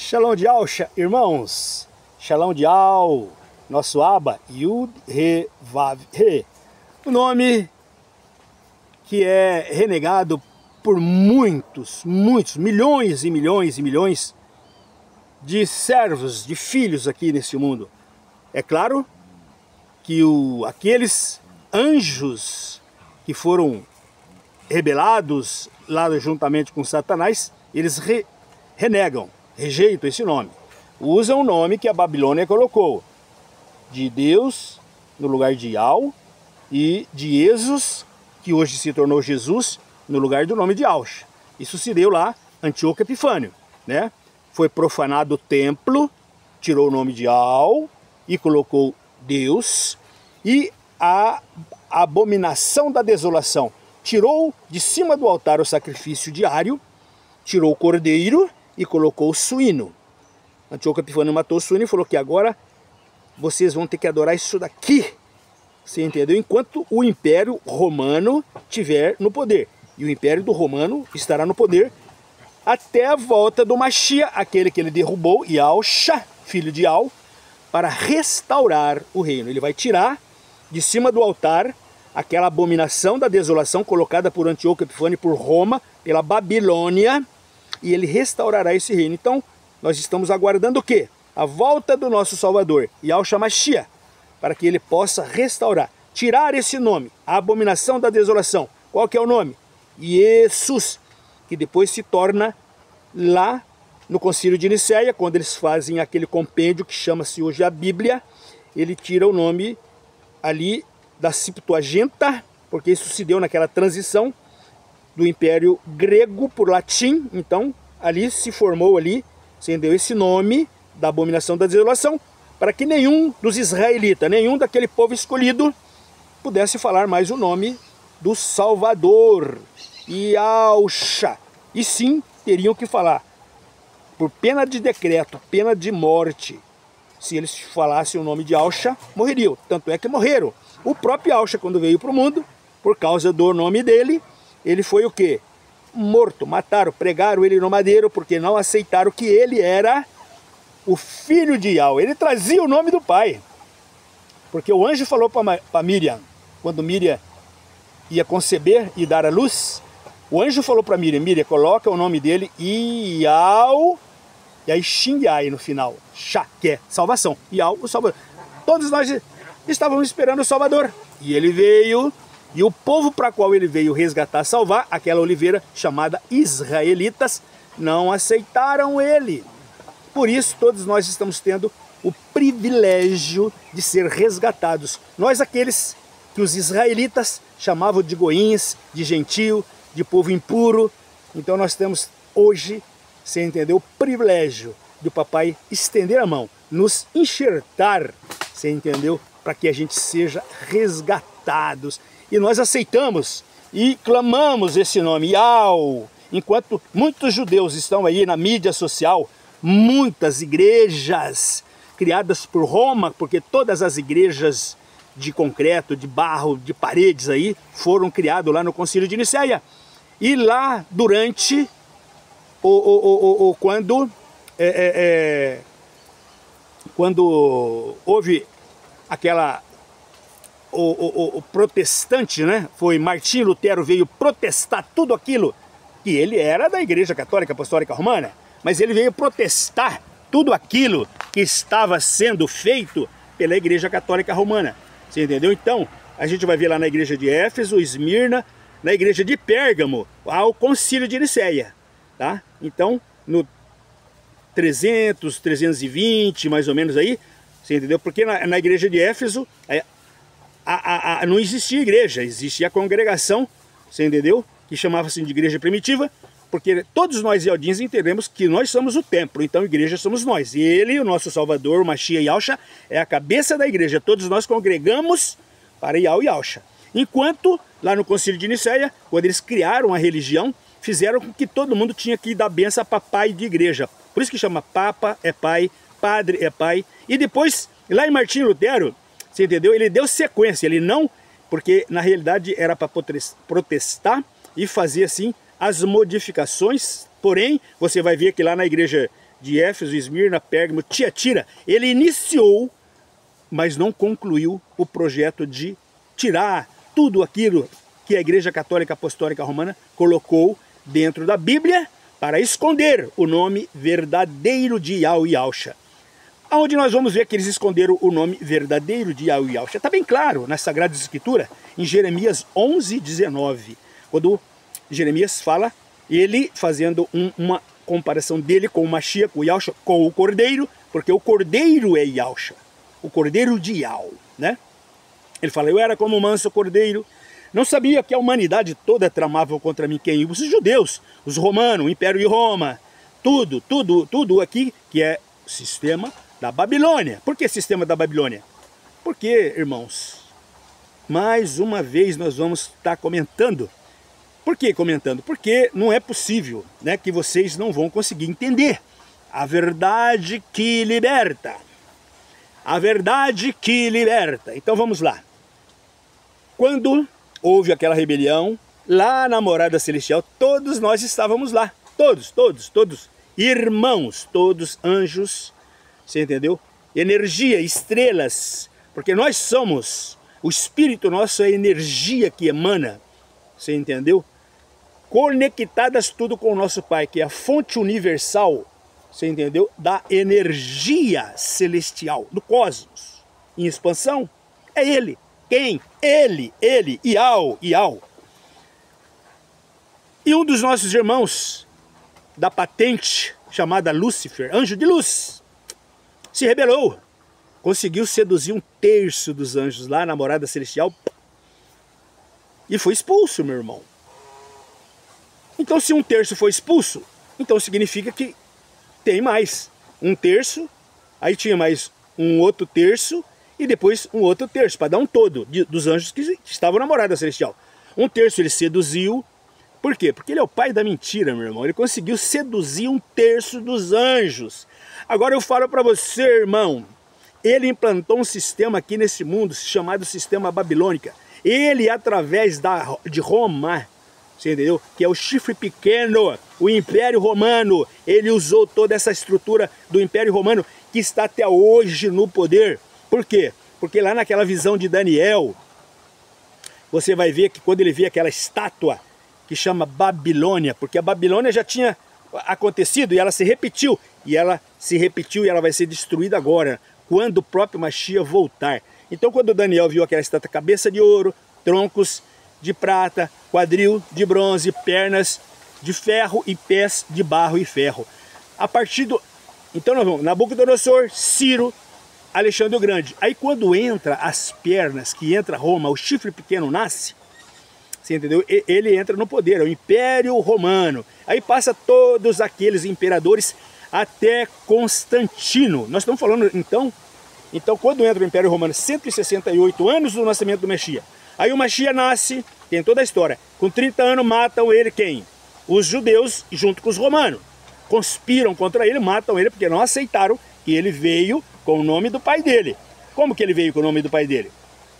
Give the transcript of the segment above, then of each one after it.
Shalom de Alcha, irmãos. Shalom de Al, nosso Abba, Yud, Re, Vav, Re. O nome que é renegado por muitos, milhões e milhões e milhões de servos, de filhos aqui nesse mundo. É claro que aqueles anjos que foram rebelados lá juntamente com Satanás, eles renegam, rejeitam esse nome. Usam o nome que a Babilônia colocou, de Deus no lugar de Al, e de Jesus, que hoje se tornou Jesus, no lugar do nome de Alcha. Isso se deu lá, Antíoco Epifânio, né? Foi profanado o templo, tirou o nome de Al e colocou Deus, e a abominação da desolação tirou de cima do altar o sacrifício diário, tirou o cordeiro e colocou o suíno. Antíoco Epifânio matou o suíno e falou que agora vocês vão ter que adorar isso daqui. Você entendeu? Enquanto o Império Romano estiver no poder. E o Império do Romano estará no poder até a volta do Mashiach, aquele que ele derrubou, Yahusha, filho de Al, para restaurar o reino. Ele vai tirar de cima do altar aquela abominação da desolação colocada por Antíoco Epifânio, por Roma, pela Babilônia, e ele restaurará esse reino. Então, nós estamos aguardando o quê? A volta do nosso Salvador, Yahusha Mashiach, para que ele possa restaurar, tirar esse nome, a abominação da desolação. Qual que é o nome? Jesus, que depois se torna lá no Concílio de Nicéia, quando eles fazem aquele compêndio que chama-se hoje a Bíblia, ele tira o nome ali da Septuaginta, porque isso se deu naquela transição do Império Grego por latim. Então ali se formou ali, se deu esse nome da abominação da desolação, para que nenhum dos israelitas, nenhum daquele povo escolhido pudesse falar mais o nome do Salvador, Yahusha. E sim, teriam que falar, por pena de decreto, pena de morte, se eles falassem o nome de Yahusha, morreriam. Tanto é que morreram. O próprio Yahusha, quando veio para o mundo, por causa do nome dele, ele foi o quê? Morto, mataram, pregaram ele no madeiro, porque não aceitaram que ele era o filho de Yahweh. Ele trazia o nome do pai. Porque o anjo falou para Miriam, quando Miriam ia conceber e dar à luz, o anjo falou para Miriam, coloca o nome dele, Iau, e aí Xingai no final, Xá, que é salvação, Iau, o Salvador. Todos nós estávamos esperando o Salvador, e ele veio, e o povo para qual ele veio resgatar, salvar, aquela oliveira chamada israelitas, não aceitaram ele. Por isso todos nós estamos tendo o privilégio de ser resgatados. Nós, aqueles que os israelitas chamavam de goíns, de gentio, de povo impuro. Então nós temos hoje, você entendeu, o privilégio do papai estender a mão, nos enxertar, você entendeu, para que a gente seja resgatados. E nós aceitamos e clamamos esse nome, Yau. Enquanto muitos judeus estão aí na mídia social, muitas igrejas criadas por Roma, porque todas as igrejas de concreto, de barro, de paredes aí, foram criadas lá no Concílio de Nicéia. E lá durante quando houve aquela o protestante, né? Foi Martim Lutero, veio protestar tudo aquilo que ele era da Igreja Católica Apostólica Romana, mas ele veio protestar tudo aquilo que estava sendo feito pela Igreja Católica Romana. Você entendeu? Então, a gente vai ver lá na igreja de Éfeso, Esmirna, na igreja de Pérgamo, ao Concílio de Nicéia, tá? Então, no 300, 320, mais ou menos aí, você entendeu? Porque na igreja de Éfeso não existia igreja, existia a congregação, você entendeu? Que chamava-se de igreja primitiva, porque todos nós ialdins entendemos que nós somos o templo, então a igreja somos nós. E ele, o nosso Salvador, o Mashiach Yahusha, é a cabeça da igreja. Todos nós congregamos para Yahusha. Enquanto, lá no Concílio de Nicéia, quando eles criaram a religião, fizeram com que todo mundo tinha que dar benção para pai de igreja. Por isso que chama Papa é pai, Padre é pai. E depois, lá em Martim Lutero, você entendeu? Ele deu sequência, ele não... Porque na realidade era para protestar e fazer assim as modificações, porém, você vai ver que lá na igreja de Éfeso, Esmirna, Pérgamo, Tiatira, ele iniciou, mas não concluiu o projeto de tirar tudo aquilo que a Igreja Católica Apostólica Romana colocou dentro da Bíblia para esconder o nome verdadeiro de Yahweh Yahusha. Onde nós vamos ver que eles esconderam o nome verdadeiro de Yahweh Yahusha. Está bem claro nas Sagradas Escrituras, em Jeremias 11, 19, quando Jeremias fala, ele fazendo uma comparação dele com o Mashiach, com o Yahusha, com o Cordeiro, porque o Cordeiro é Yahusha, o Cordeiro de Yahweh, né? Ele fala, eu era como um manso cordeiro, não sabia que a humanidade toda tramava contra mim. Quem? Os judeus, os romanos, o Império de Roma, tudo aqui que é o sistema da Babilônia. Por que sistema da Babilônia? Porque, irmãos, mais uma vez nós vamos estar comentando. Por que comentando? Porque não é possível, né, que vocês não vão conseguir entender a verdade que liberta. A verdade que liberta. Então vamos lá. Quando houve aquela rebelião, lá na morada celestial, todos nós estávamos lá. Todos. Irmãos, todos anjos, você entendeu? Energia, estrelas, porque nós somos, o Espírito nosso é a energia que emana, você entendeu? Conectadas tudo com o nosso Pai, que é a fonte universal, você entendeu? Da energia celestial, do cosmos, em expansão, é Ele. Quem? Ele, Iau. E um dos nossos irmãos da patente, chamada Lúcifer, anjo de luz, se rebelou, conseguiu seduzir 1/3 dos anjos lá na morada celestial e foi expulso, meu irmão. Então se 1/3 foi expulso, então significa que tem mais 1/3, aí tinha mais um outro terço, e depois um outro terço, para dar um todo dos anjos que estavam na morada celestial. 1/3 ele seduziu. Por quê? Porque ele é o pai da mentira, meu irmão. Ele conseguiu seduzir 1/3 dos anjos. Agora eu falo para você, irmão, ele implantou um sistema aqui nesse mundo chamado sistema babilônica. Ele, através de Roma, você entendeu? Que é o chifre pequeno, o Império Romano, ele usou toda essa estrutura do Império Romano que está até hoje no poder. Por quê? Porque lá naquela visão de Daniel, você vai ver que quando ele vê aquela estátua que chama Babilônia, porque a Babilônia já tinha acontecido e ela se repetiu, e ela vai ser destruída agora, quando o próprio Mashiach voltar. Então quando Daniel viu aquela estátua, cabeça de ouro, troncos de prata, quadril de bronze, pernas de ferro e pés de barro e ferro. A partir do... Então nós vamos, Nabucodonosor, Ciro, Alexandre o Grande. Aí quando entra as pernas, que entra Roma, o chifre pequeno nasce, você entendeu? Ele entra no poder, é o Império Romano. Aí passa todos aqueles imperadores até Constantino. Nós estamos falando então quando entra o Império Romano, 168 anos do nascimento do Messias. Aí o Messias nasce, tem toda a história. Com 30 anos matam ele quem? Os judeus junto com os romanos. Conspiram contra ele, matam ele porque não aceitaram que ele veio com o nome do pai dele. Como que ele veio com o nome do pai dele?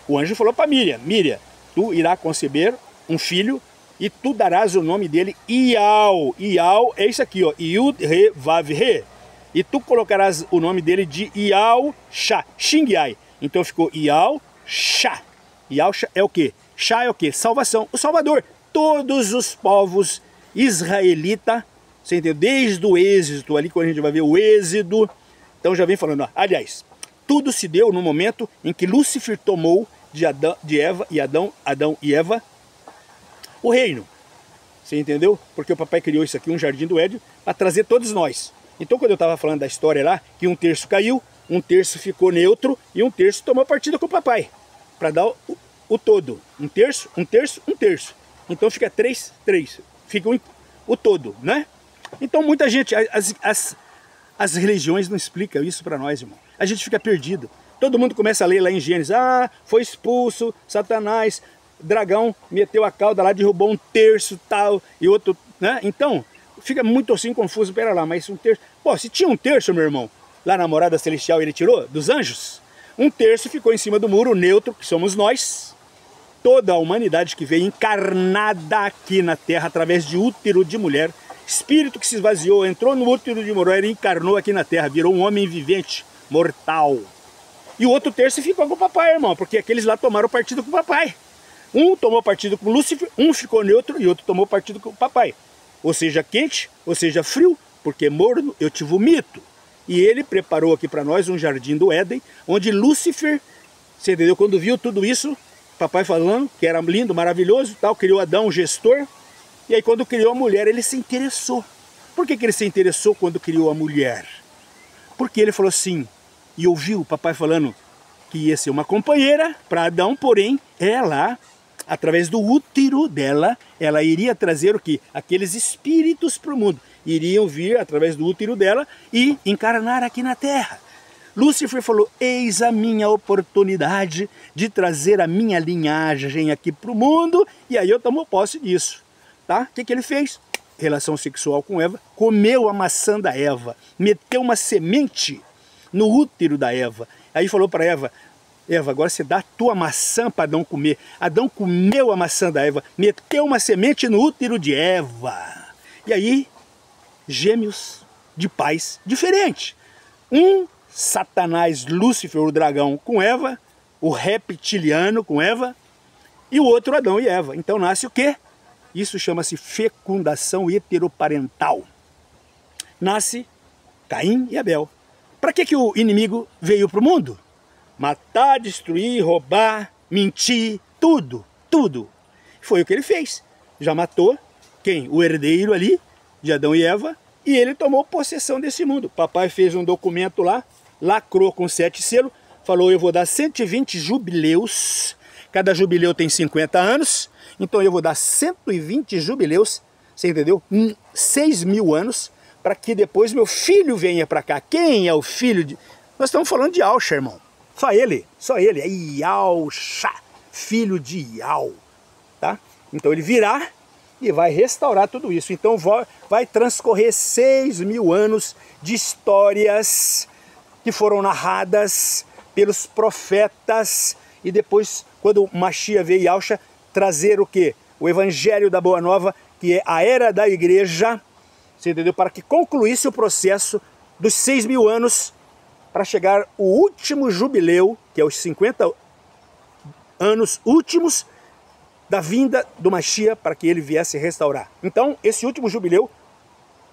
O anjo falou para Miriam, tu irá conceber um filho e tu darás o nome dele Iau. Iau é isso aqui, ó, Yud, Re, Vav, Re. E tu colocarás o nome dele de Iau, Shá, Xingyai. Então ficou Iau, Shá. Iau é o quê? Shá é o quê? Salvação, o Salvador. Todos os povos israelitas, você entendeu? Desde o Êxodo, ali quando a gente vai ver o Êxodo, então já vem falando, ó, aliás, tudo se deu no momento em que Lúcifer tomou de Eva e Adão e Eva o reino. Você entendeu? Porque o papai criou isso aqui, um jardim do Éden, para trazer todos nós. Então quando eu estava falando da história lá, que 1/3 caiu, 1/3 ficou neutro e 1/3 tomou partida com o papai, para dar o todo. 1/3, 1/3, 1/3. Então fica 3, 3. Fica o todo, né? Então muita gente, as religiões não explicam isso para nós, irmão. A gente fica perdido. Todo mundo começa a ler lá em Gênesis, foi expulso, Satanás, dragão meteu a cauda lá, derrubou 1/3 tal, e outro, né? Então, fica muito assim confuso, pera lá, mas 1/3... Pô, se tinha 1/3, meu irmão, lá na morada celestial ele tirou, dos anjos, 1/3 ficou em cima do muro, neutro, que somos nós, toda a humanidade que veio encarnada aqui na terra, através de útero de mulher, espírito que se esvaziou, entrou no útero de Moroé e encarnou aqui na terra, virou um homem vivente, mortal. E o outro terço ficou com o papai, irmão, porque aqueles lá tomaram partido com o papai. Um tomou partido com Lúcifer, um ficou neutro e outro tomou partido com o papai. Ou seja, quente, ou seja, frio, porque morno eu te vomito. E ele preparou aqui para nós um jardim do Éden, onde Lúcifer, você entendeu? Quando viu tudo isso, papai falando que era lindo, maravilhoso, tal, criou Adão, o gestor. E aí quando criou a mulher, ele se interessou. Por que ele se interessou quando criou a mulher? Porque ele falou assim, e ouviu o papai falando que ia ser uma companheira para Adão, porém ela, através do útero dela, ela iria trazer o quê? Aqueles espíritos para o mundo. Iriam vir através do útero dela e encarnar aqui na terra. Lúcifer falou, eis a minha oportunidade de trazer a minha linhagem aqui para o mundo, e aí eu tomo posse disso. Tá? O que ele fez? Relação sexual com Eva, comeu a maçã da Eva, meteu uma semente no útero da Eva. Aí falou para Eva, Eva, agora você dá a tua maçã para Adão comer. Adão comeu a maçã da Eva, meteu uma semente no útero de Eva. E aí, gêmeos de pais diferentes. Um, Satanás, Lúcifer, o dragão, com Eva, o reptiliano com Eva, e o outro Adão e Eva. Então nasce o quê? Isso chama-se fecundação heteroparental. Nasce Caim e Abel. Para que o inimigo veio para o mundo? Matar, destruir, roubar, mentir, tudo, tudo. Foi o que ele fez. Já matou quem? O herdeiro ali, de Adão e Eva, e ele tomou possessão desse mundo. Papai fez um documento lá, lacrou com 7 selos, falou, eu vou dar 120 jubileus, cada jubileu tem 50 anos, então eu vou dar 120 jubileus, você entendeu? 6.000 anos, para que depois meu filho venha para cá. Quem é o filho de... Nós estamos falando de Iauxa, irmão. Só ele, é Iauxa, filho de Iau, tá? Então ele virá e vai restaurar tudo isso. Então vai transcorrer 6.000 anos de histórias que foram narradas pelos profetas, e depois, quando o Mashiach veio, Iauxa, trazer o quê? O Evangelho da Boa Nova, que é a era da igreja, você entendeu? Para que concluísse o processo dos 6.000 anos, para chegar o último jubileu, que é os 50 anos últimos da vinda do Mashiach, para que ele viesse restaurar. Então, esse último jubileu,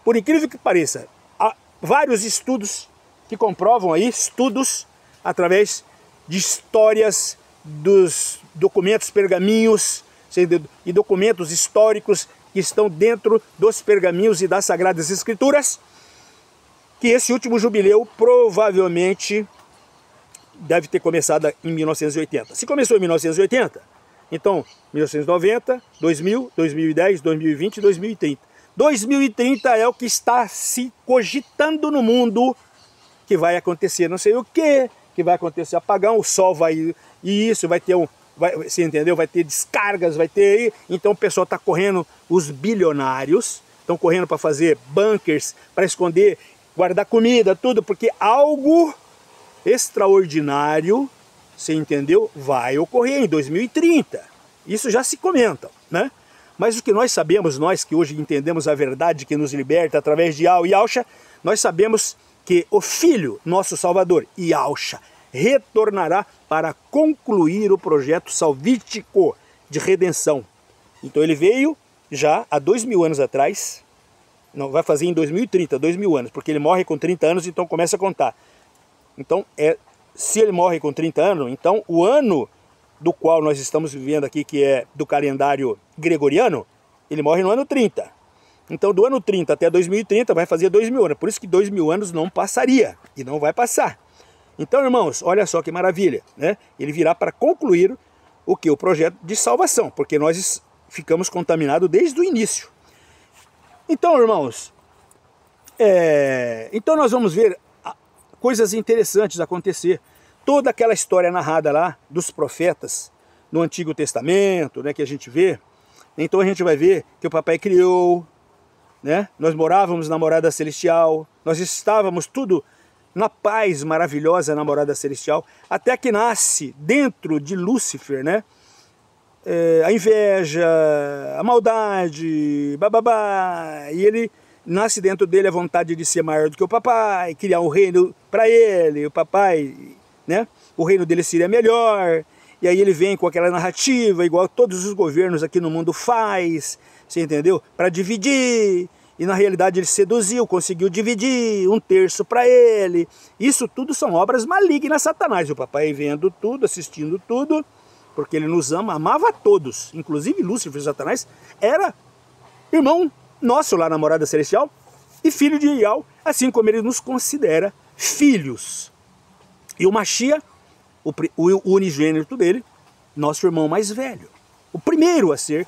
por incrível que pareça, há vários estudos que comprovam aí, estudos através de histórias dos documentos, pergaminhos e documentos históricos que estão dentro dos pergaminhos e das Sagradas Escrituras, que esse último jubileu provavelmente deve ter começado em 1980. Se começou em 1980, então 1990, 2000, 2010, 2020 e 2030. 2030 é o que está se cogitando no mundo que vai acontecer não sei o que vai acontecer apagão, o sol vai... E isso vai ter você entendeu? Vai ter descargas, vai ter... Então o pessoal está correndo, os bilionários estão correndo para fazer bunkers, para esconder, guardar comida, tudo, porque algo extraordinário, você entendeu? Vai ocorrer em 2030. Isso já se comenta, né? Mas o que nós sabemos, nós que hoje entendemos a verdade que nos liberta através de Iauxa, nós sabemos que o Filho, nosso Salvador, Iauxa, retornará para concluir o projeto salvífico de redenção. Então ele veio já há 2.000 anos atrás, não, vai fazer em 2030, 2.000 anos, porque ele morre com 30 anos, então começa a contar. Então, se ele morre com 30 anos, então o ano do qual nós estamos vivendo aqui, que é do calendário gregoriano, ele morre no ano 30. Então do ano 30 até 2030 vai fazer 2.000 anos, por isso que 2.000 anos não passaria, e não vai passar. Então, irmãos, olha só que maravilha, né? Ele virá para concluir o que? O projeto de salvação, porque nós ficamos contaminados desde o início. Então, irmãos, então nós vamos ver coisas interessantes acontecer. Toda aquela história narrada lá dos profetas no Antigo Testamento, né, que a gente vê. Então a gente vai ver que o papai criou, né? Nós morávamos na morada celestial, nós estávamos tudo na paz maravilhosa na morada celestial, até que nasce dentro de Lúcifer, né? A inveja, a maldade, bababá, e ele nasce dentro dele a vontade de ser maior do que o papai, criar um reino para ele, o papai, né? O reino dele seria melhor, e aí ele vem com aquela narrativa, igual todos os governos aqui no mundo faz, você entendeu? Para dividir, e na realidade ele seduziu, conseguiu dividir 1/3 para ele. Isso tudo são obras malignas, Satanás. E o papai vendo tudo, assistindo tudo, porque ele nos ama, amava a todos, inclusive Lúcifer, Satanás, era irmão nosso lá na morada celestial e filho de Ial, assim como ele nos considera filhos. E o Mashiach, o unigênito dele, nosso irmão mais velho, o primeiro a ser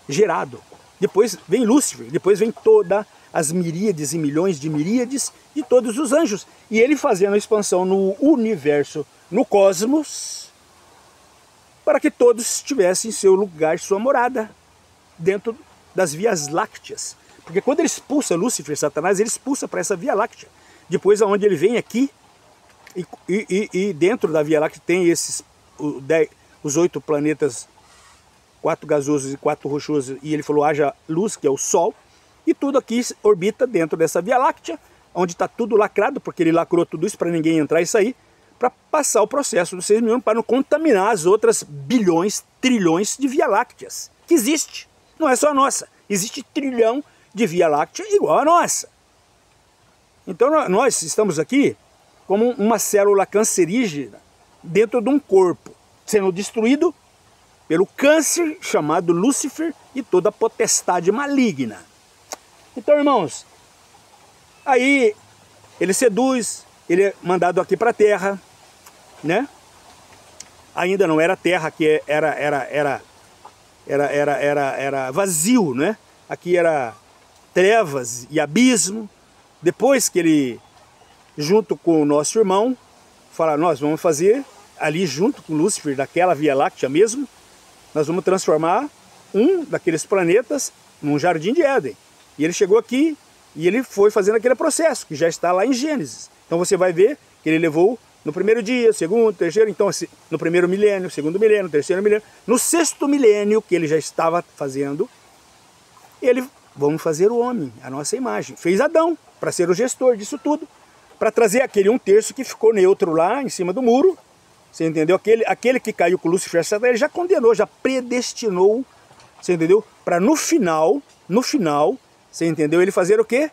gerado. Depois vem Lúcifer, depois vem todas as miríades e milhões de miríades de todos os anjos. E ele fazendo a expansão no universo, no cosmos, para que todos tivessem seu lugar, sua morada, dentro das vias lácteas. Porque quando ele expulsa Lúcifer, Satanás, ele expulsa para essa via láctea. Depois aonde ele vem aqui, e dentro da via láctea tem os 8 planetas, 4 gasosos e 4 rochosos, e ele falou, haja luz, que é o Sol, e tudo aqui orbita dentro dessa via láctea, onde está tudo lacrado, porque ele lacrou tudo isso para ninguém entrar e sair, para passar o processo dos 6 mil anos, para não contaminar as outras bilhões, trilhões de via lácteas, que existe, não é só a nossa, existe trilhão de via láctea igual a nossa. Então nós estamos aqui como uma célula cancerígena dentro de um corpo, sendo destruído pelo câncer chamado Lúcifer e toda a potestade maligna. Então, irmãos, aí ele seduz, ele é mandado aqui para a terra, né? Ainda não era terra, que era vazio, né? Aqui era trevas e abismo. Depois que ele, junto com o nosso irmão, fala, nós vamos fazer ali junto com Lúcifer, daquela Via Láctea mesmo, nós vamos transformar um daqueles planetas num jardim de Éden. E ele chegou aqui e ele foi fazendo aquele processo, que já está lá em Gênesis. Então você vai ver que ele levou no primeiro dia, segundo, terceiro, então no primeiro milênio, segundo milênio, terceiro milênio, no 6º milênio que ele já estava fazendo, ele, vamos fazer o homem, a nossa imagem. Fez Adão para ser o gestor disso tudo, para trazer aquele 1/3 que ficou neutro lá em cima do muro. Você entendeu? Aquele que caiu com Lúcifer, ele já condenou, já predestinou, você entendeu? Para no final, você entendeu? Ele fazer o quê?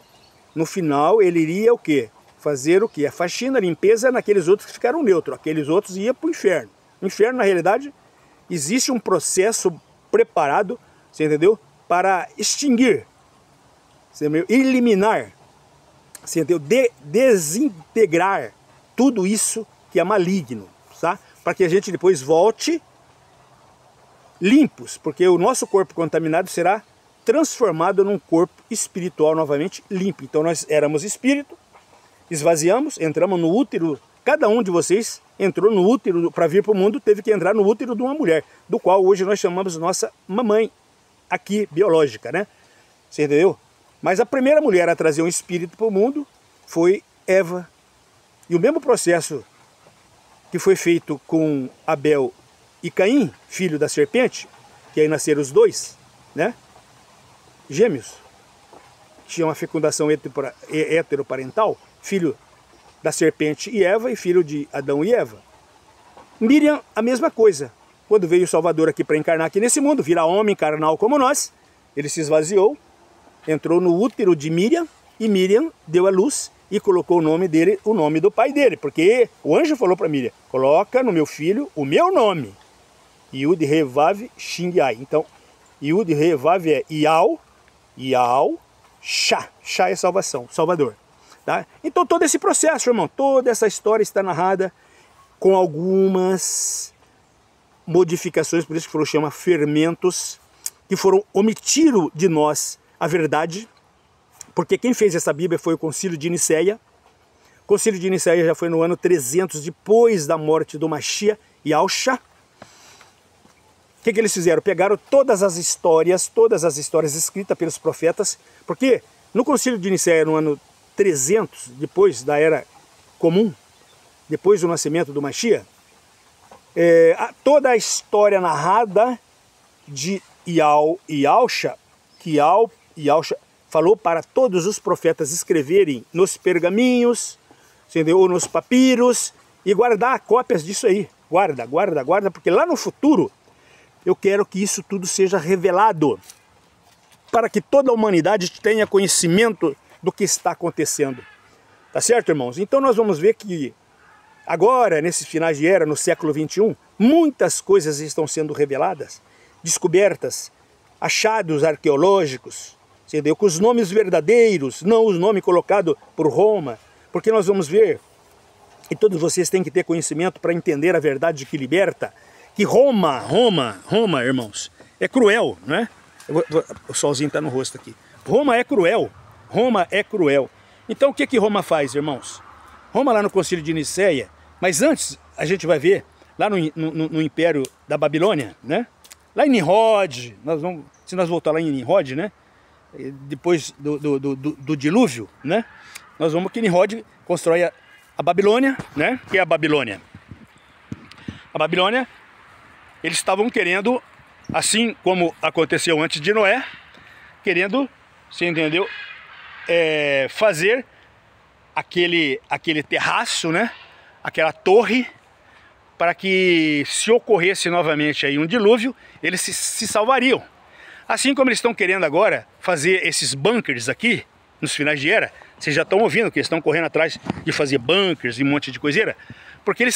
No final ele iria o quê? Fazer o quê? A faxina, a limpeza naqueles outros que ficaram neutros. Aqueles outros iam para o inferno. O inferno, na realidade, existe um processo preparado, você entendeu? Para extinguir, você entendeu? Eliminar, você entendeu? Desintegrar tudo isso que é maligno. Tá? Para que a gente depois volte limpos, porque o nosso corpo contaminado será transformado num corpo espiritual novamente limpo. Então nós éramos espírito, esvaziamos, entramos no útero, cada um de vocês entrou no útero, para vir para o mundo teve que entrar no útero de uma mulher, do qual hoje nós chamamos nossa mamãe, aqui biológica, né? Você entendeu? Mas a primeira mulher a trazer um espírito para o mundo foi Eva. E o mesmo processo que foi feito com Abel e Caim, filho da serpente, que aí nasceram os dois, né? Gêmeos, tinha uma fecundação heteroparental, filho da serpente e Eva, e filho de Adão e Eva. Miriam, a mesma coisa. Quando veio o Salvador aqui para encarnar aqui nesse mundo, virar homem carnal como nós, ele se esvaziou, entrou no útero de Miriam, e Miriam deu a luz, e colocou o nome dele, o nome do pai dele, porque o anjo falou para Miriam, coloca no meu filho o meu nome, Yud He Vav Shin Yai. Então, Yud He Vav é Ial, Shá, Shá é salvação, Salvador. Tá? Então todo esse processo, irmão, toda essa história está narrada com algumas modificações, por isso que chama fermentos, que foram omitiram de nós a verdade. Porque quem fez essa Bíblia foi o Concílio de Nicéia. O Concílio de Nicéia já foi no ano 300, depois da morte do Mashiach e Alshá. O que eles fizeram? Pegaram todas as histórias escritas pelos profetas, porque no Concílio de Nicéia, no ano 300, depois da Era Comum, depois do nascimento do Mashiach, toda a história narrada de Ial e Alshá, que Ial e Alshá falou para todos os profetas escreverem nos pergaminhos, entendeu? Ou nos papiros, e guardar cópias disso aí. Guarda, guarda, guarda, porque lá no futuro eu quero que isso tudo seja revelado, para que toda a humanidade tenha conhecimento do que está acontecendo. Tá certo, irmãos? Então nós vamos ver que agora, nesses finais de era, no século XXI, muitas coisas estão sendo reveladas, descobertas, achados arqueológicos, entendeu? Com os nomes verdadeiros, não os nomes colocados por Roma, porque nós vamos ver, e todos vocês têm que ter conhecimento para entender a verdade que liberta, que Roma, irmãos, é cruel, né? O solzinho está no rosto aqui. Roma é cruel, Roma é cruel. Então o que Roma faz, irmãos? Roma lá no Concílio de Nicéia, mas antes a gente vai ver, lá no Império da Babilônia, né? Lá em Nimrod, se nós voltar lá em Nimrod, né? Depois do dilúvio, né? Nós vamos que Nimrod constrói a Babilônia, né? Que é a Babilônia? A Babilônia, eles estavam querendo, assim como aconteceu antes de Noé, querendo, você entendeu? Fazer aquele terraço, né? Aquela torre, para que se ocorresse novamente aí um dilúvio, eles se salvariam. Assim como eles estão querendo agora fazer esses bunkers aqui, nos finais de era, vocês já estão ouvindo que eles estão correndo atrás de fazer bunkers e um monte de coiseira, porque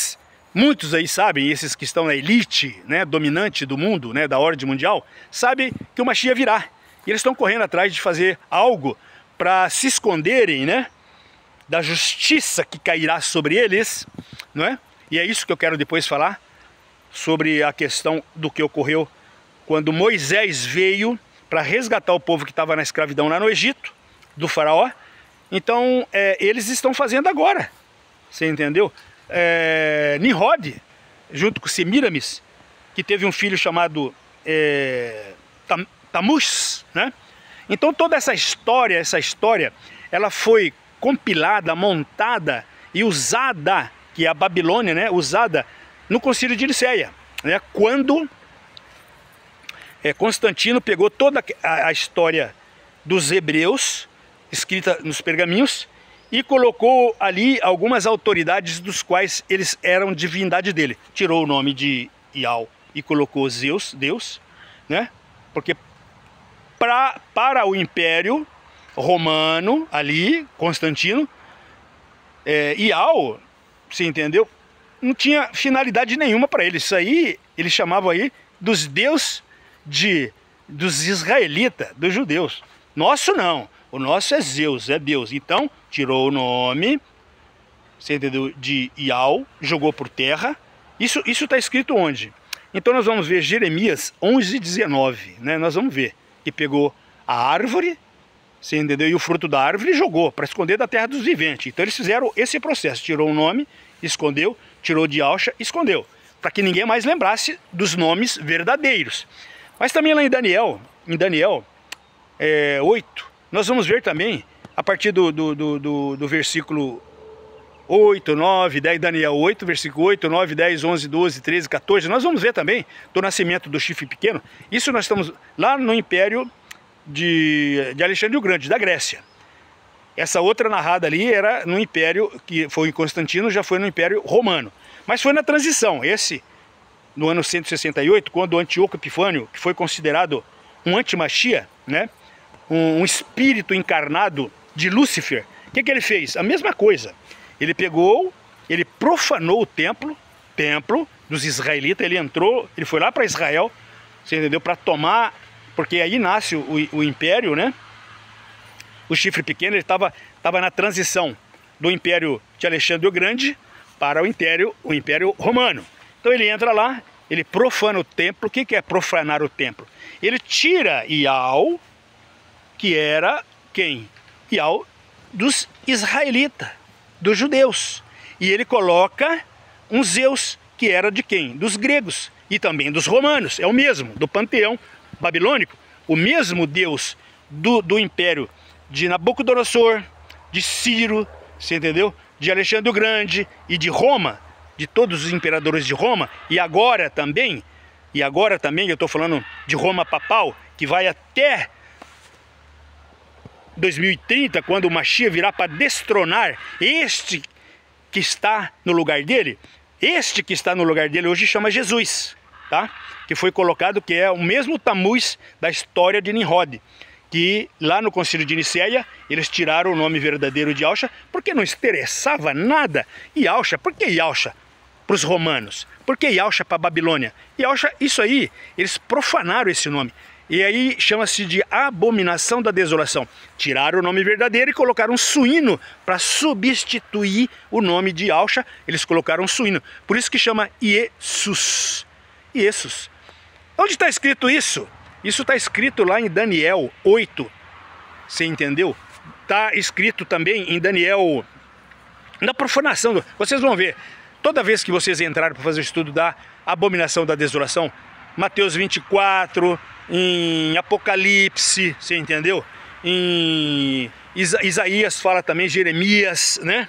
muitos aí sabem, esses que estão na elite, né, dominante do mundo, né, da ordem mundial, sabem que o Mashiach virá. E eles estão correndo atrás de fazer algo para se esconderem, né, da justiça que cairá sobre eles, não é? E é isso que eu quero depois falar, sobre a questão do que ocorreu quando Moisés veio para resgatar o povo que estava na escravidão lá no Egito, do faraó. Então, eles estão fazendo agora, você entendeu? Nimrod, junto com Semiramis, que teve um filho chamado Tamuz, né? Então toda essa história, ela foi compilada, montada e usada, que é a Babilônia, né? Usada no Concílio de Nicéia, né? Quando Constantino pegou toda a história dos hebreus, escrita nos pergaminhos, e colocou ali algumas autoridades dos quais eles eram divindade dele. Tirou o nome de Ial e colocou Zeus, Deus, né? Porque para o Império Romano, ali, Constantino, Ial, você entendeu? Não tinha finalidade nenhuma para ele. Isso aí, eles chamavam aí dos deuses dos israelitas, dos judeus. Nosso não. O nosso é Zeus, é Deus. Então, tirou o nome, você entendeu, de Ial, jogou por terra. Isso está escrito onde? Então nós vamos ver Jeremias 11:19, né? Nós vamos ver que pegou a árvore, você entendeu, e o fruto da árvore e jogou para esconder da terra dos viventes. Então eles fizeram esse processo, tirou o nome, escondeu, tirou de alcha, escondeu, para que ninguém mais lembrasse dos nomes verdadeiros. Mas também lá em Daniel 8, nós vamos ver também, a partir do versículo 8, 9, 10, Daniel 8, versículo 8, 9, 10, 11, 12, 13, 14, nós vamos ver também do nascimento do chifre pequeno. Isso nós estamos lá no Império de Alexandre o Grande, da Grécia. Essa outra narrada ali era no Império, que foi em Constantino, já foi no Império Romano. Mas foi na transição, no ano 168, quando o Antíoco Epifânio, que foi considerado um anti-Mashiach, né? Um espírito encarnado de Lúcifer, o que ele fez? A mesma coisa. Ele ele profanou o templo dos israelitas, ele foi lá para Israel, você entendeu? Para tomar, porque aí nasce o império, né? O chifre pequeno, ele estava na transição do Império de Alexandre o Grande para o Império Romano. Então ele entra lá, ele profana o templo. O que é profanar o templo? Ele tira Ial, que era quem? Ial dos israelitas, dos judeus. E ele coloca um Zeus, que era de quem? Dos gregos e também dos romanos. É o mesmo, do panteão babilônico. O mesmo Deus do Império de Nabucodonosor, de Ciro, você entendeu? De Alexandre o Grande e de Roma, de todos os imperadores de Roma. E agora também eu estou falando de Roma papal, que vai até 2030, quando o Mashiach virá para destronar este que está no lugar dele, este que está no lugar dele hoje chama Jesus, tá? Que foi colocado, que é o mesmo Tamuz da história de Nimrod, que lá no concílio de Nicéia eles tiraram o nome verdadeiro de Yahshua porque não interessava nada. Yahshua, por que Yahshua para os romanos? Por que Yahshua para a Babilônia? Yahshua, isso aí, eles profanaram esse nome. E aí chama-se de abominação da desolação. Tiraram o nome verdadeiro e colocaram um suíno para substituir o nome de Yahshua. Eles colocaram um suíno. Por isso que chama Jesus. Jesus. Onde está escrito isso? Isso está escrito lá em Daniel 8. Você entendeu? Está escrito também em Daniel, na profanação. Vocês vão ver. Toda vez que vocês entrarem para fazer o estudo da abominação da desolação, Mateus 24, em Apocalipse, você entendeu? Em Isaías fala também, Jeremias, né?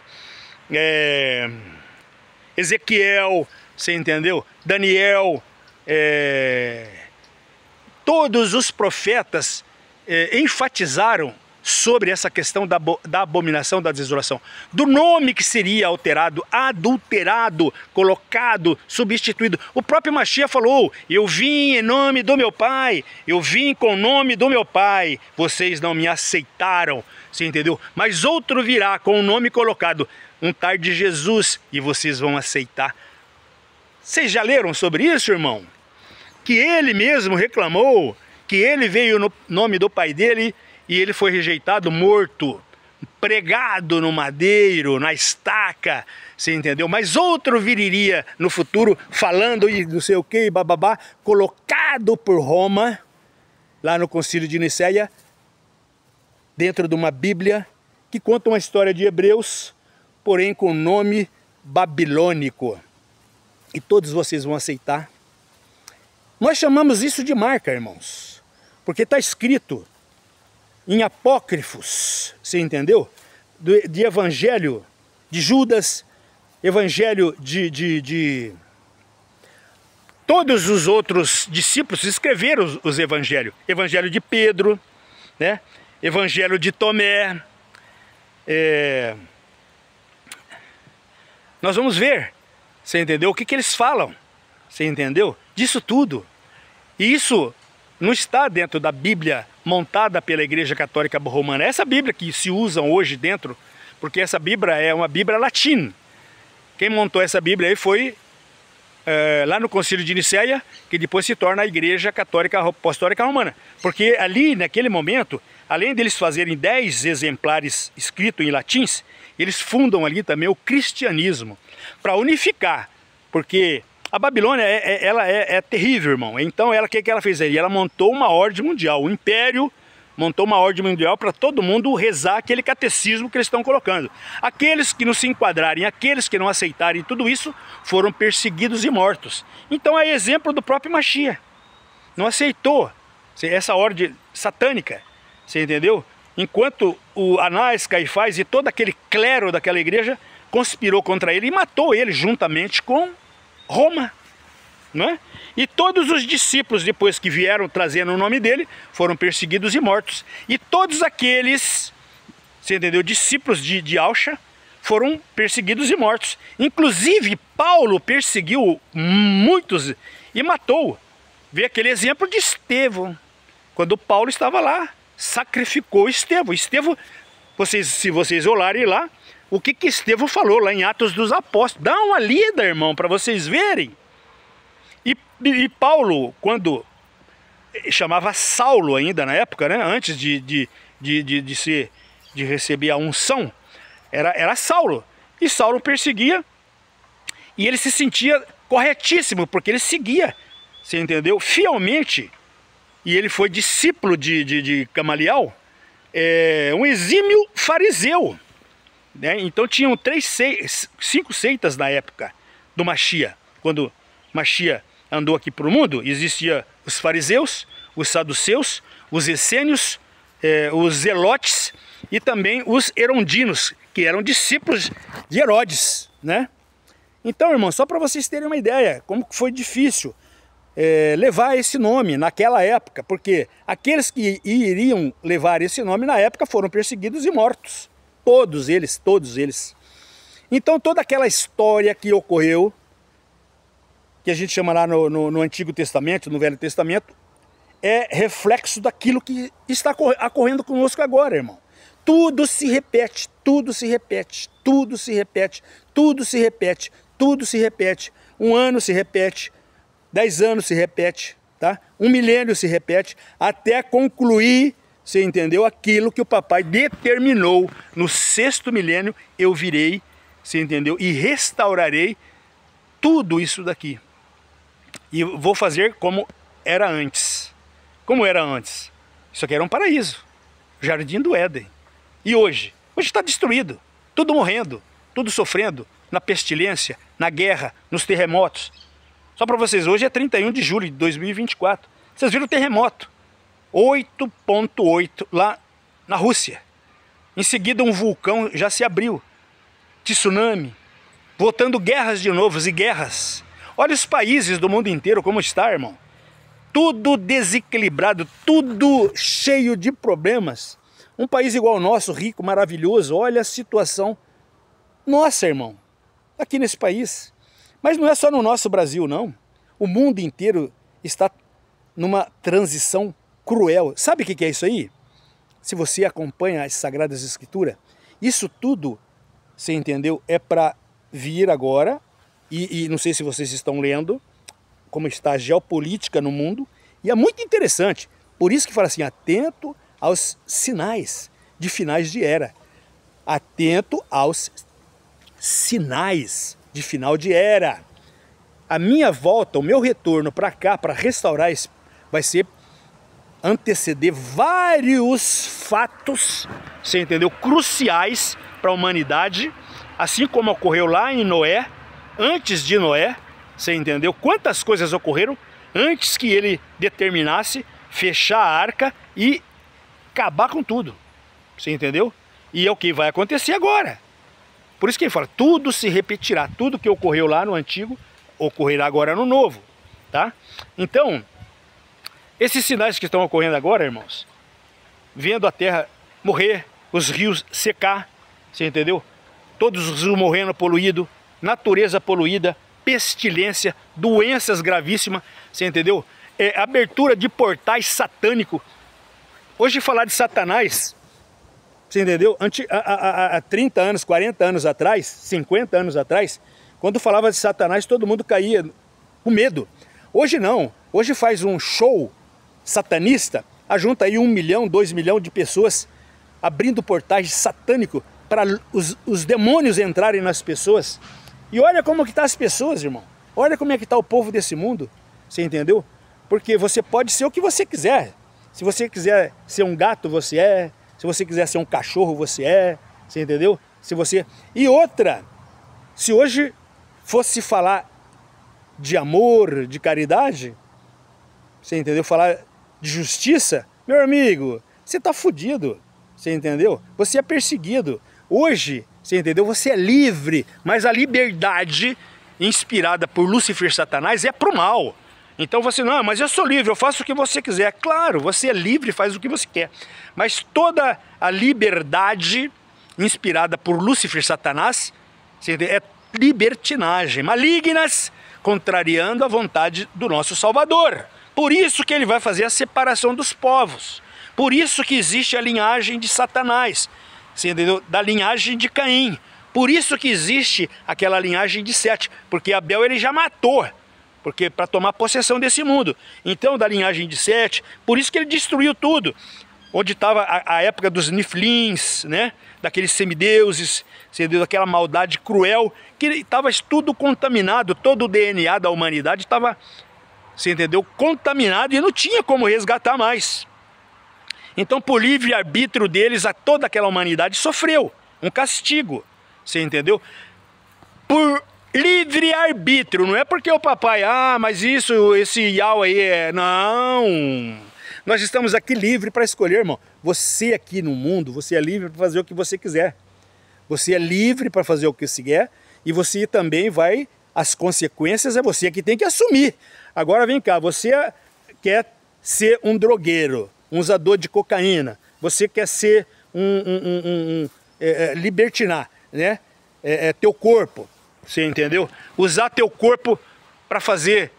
Ezequiel, você entendeu? Daniel, todos os profetas enfatizaram sobre essa questão da abominação da desolação, do nome que seria alterado, adulterado, colocado, substituído. O próprio Mashiach falou: eu vim em nome do meu Pai, eu vim com o nome do meu Pai, vocês não me aceitaram, você entendeu? Mas outro virá com o nome colocado, um tal de Jesus, e vocês vão aceitar. Vocês já leram sobre isso, irmão? Que ele mesmo reclamou, que ele veio no nome do Pai dele, e ele foi rejeitado, morto, pregado no madeiro, na estaca, você entendeu? Mas outro viria no futuro, falando e não sei o que, bababá, colocado por Roma, lá no concílio de Nicéia, dentro de uma Bíblia, que conta uma história de Hebreus, porém com nome babilônico. E todos vocês vão aceitar. Nós chamamos isso de marca, irmãos, porque está escrito em apócrifos, você entendeu? De Evangelho de Judas, Evangelho de todos os outros discípulos escreveram os evangelhos. Evangelho de Pedro, né? Evangelho de Tomé. Nós vamos ver, você entendeu? O que eles falam, você entendeu? Disso tudo. E isso não está dentro da Bíblia montada pela Igreja Católica Romana. Essa Bíblia que se usam hoje dentro, porque essa Bíblia é uma Bíblia latina. Quem montou essa Bíblia aí foi lá no Concílio de Nicéia, que depois se torna a Igreja Católica Apostólica Romana. Porque ali, naquele momento, além deles fazerem 10 exemplares escritos em latins, eles fundam ali também o cristianismo, para unificar, porque a Babilônia ela é terrível, irmão. Então o que ela fez aí? Ela montou uma ordem mundial, o império montou uma ordem mundial para todo mundo rezar aquele catecismo que eles estão colocando. Aqueles que não se enquadrarem, aqueles que não aceitarem tudo isso, foram perseguidos e mortos. Então é exemplo do próprio Mashiach. Não aceitou essa ordem satânica, você entendeu? Enquanto o Anás, Caifás e todo aquele clero daquela igreja conspirou contra ele e matou ele juntamente com Roma, não é? E todos os discípulos, depois que vieram trazendo o nome dele, foram perseguidos e mortos. E todos aqueles, você entendeu, discípulos de Yahshua, foram perseguidos e mortos. Inclusive, Paulo perseguiu muitos e matou. Vê aquele exemplo de Estevão, quando Paulo estava lá, sacrificou Estevão. Estevão, se vocês olharem lá, o que Estevão falou lá em Atos dos Apóstolos. Dá uma lida, irmão, para vocês verem. E Paulo, quando chamava Saulo ainda na época, né, antes de receber a unção, era Saulo. E Saulo perseguia, e ele se sentia corretíssimo, porque ele seguia, você entendeu, fielmente. E ele foi discípulo de Gamaliel, um exímio fariseu. Né? Então tinham 5 seitas na época do Mashiach. Quando Mashiach andou aqui para o mundo, existia os fariseus, os saduceus, os essênios, os zelotes e também os herondinos, que eram discípulos de Herodes, né? Então, irmão, só para vocês terem uma ideia, como foi difícil. levar esse nome naquela época, porque aqueles que iriam levar esse nome na época foram perseguidos e mortos. Todos eles, todos eles. Então toda aquela história que ocorreu, que a gente chama lá no Antigo Testamento, no Velho Testamento, é reflexo daquilo que está ocorrendo conosco agora, irmão. Tudo se repete, tudo se repete, tudo se repete, tudo se repete, tudo se repete. Um ano se repete, 10 anos se repete, tá? 1 milênio se repete, até concluir, você entendeu? Aquilo que o papai determinou. No 6º milênio eu virei, você entendeu? E restaurarei tudo isso daqui. E vou fazer como era antes. Como era antes? Isso aqui era um paraíso. Jardim do Éden. E hoje? Hoje está destruído. Tudo morrendo, tudo sofrendo, na pestilência, na guerra, nos terremotos. Só para vocês, hoje é 31 de julho de 2024. Vocês viram o terremoto? 8,8 lá na Rússia. Em seguida um vulcão já se abriu. Tsunami. Voltando guerras de novo e guerras. Olha os países do mundo inteiro como está, irmão. Tudo desequilibrado, tudo cheio de problemas. Um país igual ao nosso, rico, maravilhoso, olha a situação. Nossa, irmão, aqui nesse país. Mas não é só no nosso Brasil, não. O mundo inteiro está numa transição cruel. Sabe o que é isso aí? Se você acompanha as Sagradas Escrituras, isso tudo, você entendeu, é para vir agora, e não sei se vocês estão lendo, como está a geopolítica no mundo, e é muito interessante. Por isso que fala assim, atento aos sinais de finais de era. Atento aos sinais de final de era. A minha volta, o meu retorno para cá, para restaurar, vai ser anteceder vários fatos, você entendeu, cruciais para a humanidade, assim como ocorreu lá em Noé, antes de Noé, você entendeu? Quantas coisas ocorreram antes que ele determinasse fechar a arca e acabar com tudo, você entendeu? E é o que vai acontecer agora. Por isso que ele fala, tudo se repetirá, tudo que ocorreu lá no antigo, ocorrerá agora no novo, tá? Então, esses sinais que estão ocorrendo agora, irmãos, vendo a terra morrer, os rios secar, você entendeu? Todos os rios morrendo, poluído, natureza poluída, pestilência, doenças gravíssimas, você entendeu? Abertura de portais satânicos. Hoje falar de Satanás, você entendeu? Há 30 anos, 40 anos atrás, 50 anos atrás, quando falava de Satanás, todo mundo caía com medo. Hoje não. Hoje faz um show satanista, ajunta aí 1 milhão, 2 milhões de pessoas abrindo portais satânicos para os demônios entrarem nas pessoas. E olha como que tá as pessoas, irmão. Olha como é que está o povo desse mundo. Você entendeu? Porque você pode ser o que você quiser. Se você quiser ser um gato, você é. Se você quiser ser um cachorro, você é. Você entendeu? Se você... E outra, se hoje fosse falar de amor, de caridade, você entendeu? Falar de justiça, meu amigo, você tá fudido. Você entendeu? Você é perseguido. Hoje, você entendeu? Você é livre, mas a liberdade inspirada por Lúcifer e Satanás é pro mal. Então você, não, mas eu sou livre, eu faço o que você quiser. Claro, você é livre, faz o que você quer. Mas toda a liberdade inspirada por Lúcifer e Satanás é libertinagem, malignas, contrariando a vontade do nosso Salvador. Por isso que ele vai fazer a separação dos povos. Por isso que existe a linhagem de Satanás, da linhagem de Caim. Por isso que existe aquela linhagem de Sete, porque Abel ele já matou, porque para tomar possessão desse mundo. Então da linhagem de Sete, por isso que ele destruiu tudo. Onde estava a época dos Niflins, né? Daqueles semideuses, daquela maldade cruel, que estava tudo contaminado, todo o DNA da humanidade estava, você entendeu, contaminado e não tinha como resgatar mais. Então, por livre-arbítrio deles, toda aquela humanidade sofreu um castigo, você entendeu? Por livre-arbítrio, não é porque o papai, mas esse Yau aí é... Não! Nós estamos aqui livre para escolher, irmão. Você aqui no mundo, você é livre para fazer o que você quiser. Você é livre para fazer o que você quer e você também vai as consequências é você que tem que assumir. Agora vem cá, você quer ser um drogueiro, um usador de cocaína, você quer ser libertinar, né? Teu corpo, você entendeu? Usar teu corpo para fazer,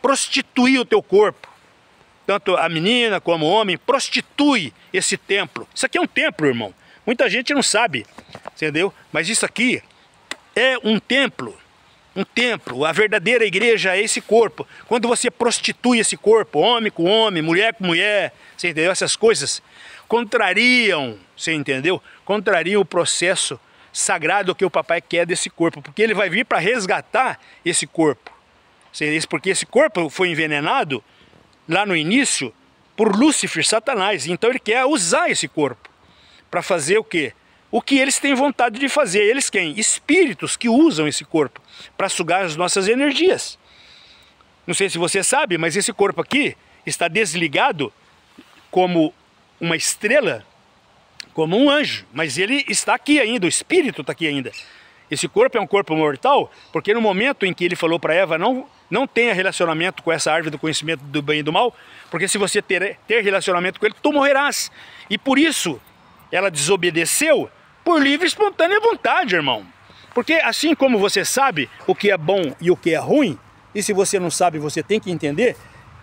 prostituir o teu corpo. Tanto a menina como o homem prostitui esse templo. Isso aqui é um templo, irmão. Muita gente não sabe, entendeu? Mas isso aqui é um templo. Um templo. A verdadeira igreja é esse corpo. Quando você prostitui esse corpo, homem com homem, mulher com mulher, você entendeu? Essas coisas contrariam, você entendeu? Contrariam o processo sagrado que o papai quer desse corpo. Porque ele vai vir para resgatar esse corpo. Porque esse corpo foi envenenado lá no início por Lúcifer, Satanás. Então ele quer usar esse corpo para fazer o quê? O que eles têm vontade de fazer. Eles quem? Espíritos que usam esse corpo para sugar as nossas energias. Não sei se você sabe, mas esse corpo aqui está desligado como uma estrela, como um anjo. Mas ele está aqui ainda, o espírito está aqui ainda. Esse corpo é um corpo mortal, porque no momento em que ele falou para Eva, não tenha relacionamento com essa árvore do conhecimento do bem e do mal, porque se você ter relacionamento com ele, tu morrerás. E por isso ela desobedeceu por livre e espontânea vontade, irmão. Porque assim como você sabe o que é bom e o que é ruim, e se você não sabe, você tem que entender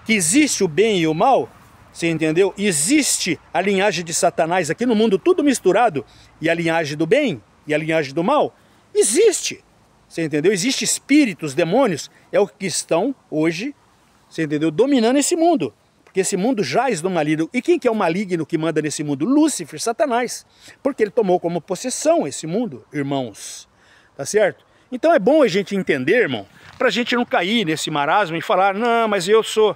que existe o bem e o mal, você entendeu? Existe a linhagem de Satanás aqui no mundo, tudo misturado, e a linhagem do bem e a linhagem do mal, existe. Você entendeu? Existem espíritos, demônios, é o que estão hoje, você entendeu? Dominando esse mundo. Porque esse mundo jaz no maligno. E quem que é o maligno que manda nesse mundo? Lúcifer, Satanás. Porque ele tomou como possessão esse mundo, irmãos. Tá certo? Então é bom a gente entender, irmão, pra gente não cair nesse marasmo e falar, não, mas eu sou,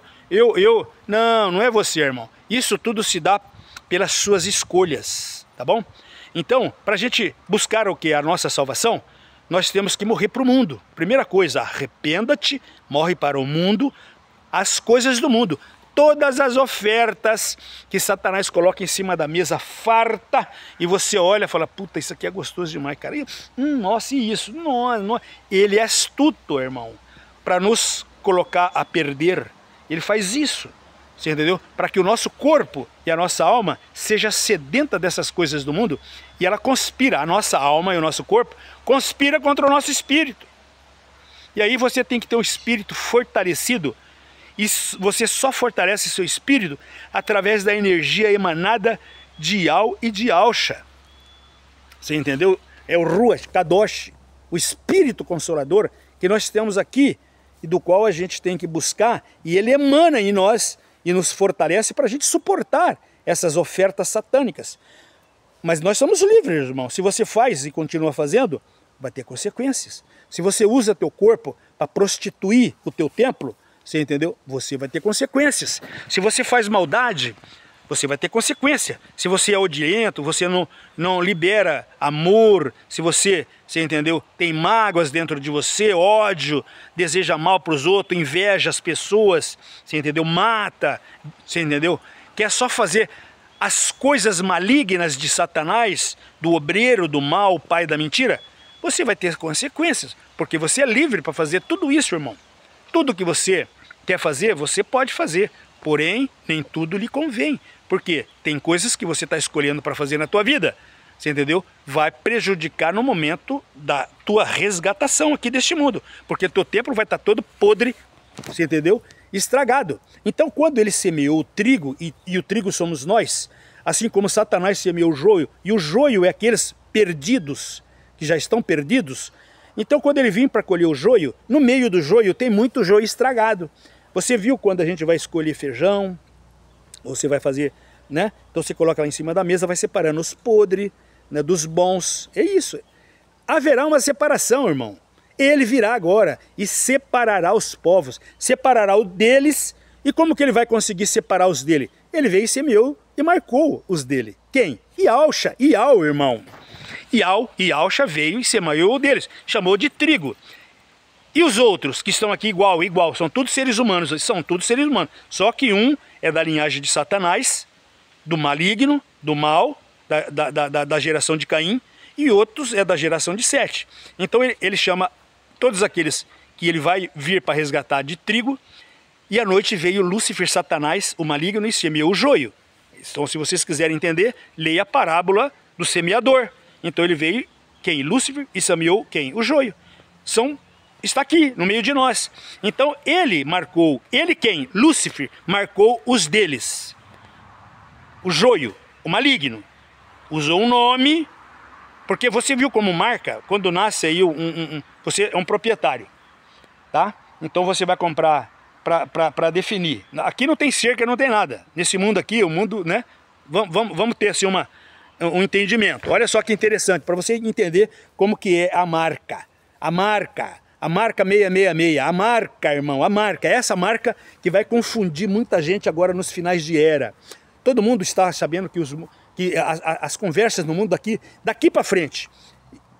não é você, irmão. Isso tudo se dá pelas suas escolhas, tá bom? Então, pra gente buscar o que? A nossa salvação, nós temos que morrer para o mundo. Primeira coisa, arrependa-te, morre para o mundo, as coisas do mundo. Todas as ofertas que Satanás coloca em cima da mesa, farta, e você olha e fala, puta, isso aqui é gostoso demais, cara. Nossa, e isso? Não. Ele é astuto, irmão, para nos colocar a perder. Ele faz isso, você entendeu? Para que o nosso corpo e a nossa alma seja sedenta dessas coisas do mundo, e ela conspira, a nossa alma e o nosso corpo, conspira contra o nosso espírito. E aí você tem que ter um espírito fortalecido. E você só fortalece seu espírito através da energia emanada de Yau e de Ausha. Você entendeu? É o Ruach Kadosh, o espírito consolador que nós temos aqui e do qual a gente tem que buscar, e ele emana em nós e nos fortalece para a gente suportar essas ofertas satânicas. Mas nós somos livres, irmão. Se você faz e continua fazendo, vai ter consequências. Se você usa teu corpo para prostituir o teu templo, você entendeu? Você vai ter consequências. Se você faz maldade, você vai ter consequência. Se você é odiento, você não libera amor, se você entendeu? Tem mágoas dentro de você, ódio, deseja mal para os outros, inveja as pessoas, você entendeu? Mata, você entendeu? Quer só fazer as coisas malignas de Satanás, do obreiro, do mal, pai da mentira, você vai ter consequências, porque você é livre para fazer tudo isso, irmão. Tudo que você quer fazer, você pode fazer, porém, nem tudo lhe convém, porque tem coisas que você está escolhendo para fazer na tua vida, você entendeu? Vai prejudicar no momento da tua resgatação aqui deste mundo, porque teu templo vai estar todo podre, você entendeu? Estragado. Então, quando ele semeou o trigo, e o trigo somos nós, assim como Satanás semeou o joio, e o joio é aqueles perdidos, que já estão perdidos, então quando ele vem para colher o joio, no meio do joio tem muito joio estragado. Você viu quando a gente vai escolher feijão, ou você vai fazer, né? Então você coloca lá em cima da mesa, vai separando os podres, né, dos bons. É isso. Haverá uma separação, irmão. Ele virá agora e separará os povos, separará o deles. E como que ele vai conseguir separar os dele? Ele veio e semeou e marcou os dele. Quem? Iausha, Iau, irmão. Iau e Ausha veio e semeou o deles, chamou de trigo. E os outros que estão aqui igual, são todos seres humanos, só que um é da linhagem de Satanás, do maligno, do mal, da geração de Caim, e outros é da geração de Sete. Então ele chama todos aqueles que ele vai vir para resgatar de trigo, e à noite veio Lúcifer, Satanás, o maligno, e semeou o joio. Então, se vocês quiserem entender, leia a parábola do semeador. Então ele veio, quem? Lúcifer, e semeou quem? O joio. Está aqui, no meio de nós. Então ele marcou, ele quem? Lúcifer, marcou os deles. O joio, o maligno. Usou um nome, porque você viu como marca, quando nasce aí, você é um proprietário. Tá? Então você vai comprar para definir. Aqui não tem cerca, não tem nada. Nesse mundo aqui, o mundo, né? Vamos ter assim um entendimento. Olha só que interessante, para você entender como que é a marca. A marca 666, a marca, irmão, a marca. É essa marca que vai confundir muita gente agora nos finais de era. Todo mundo está sabendo que, as conversas no mundo daqui para frente,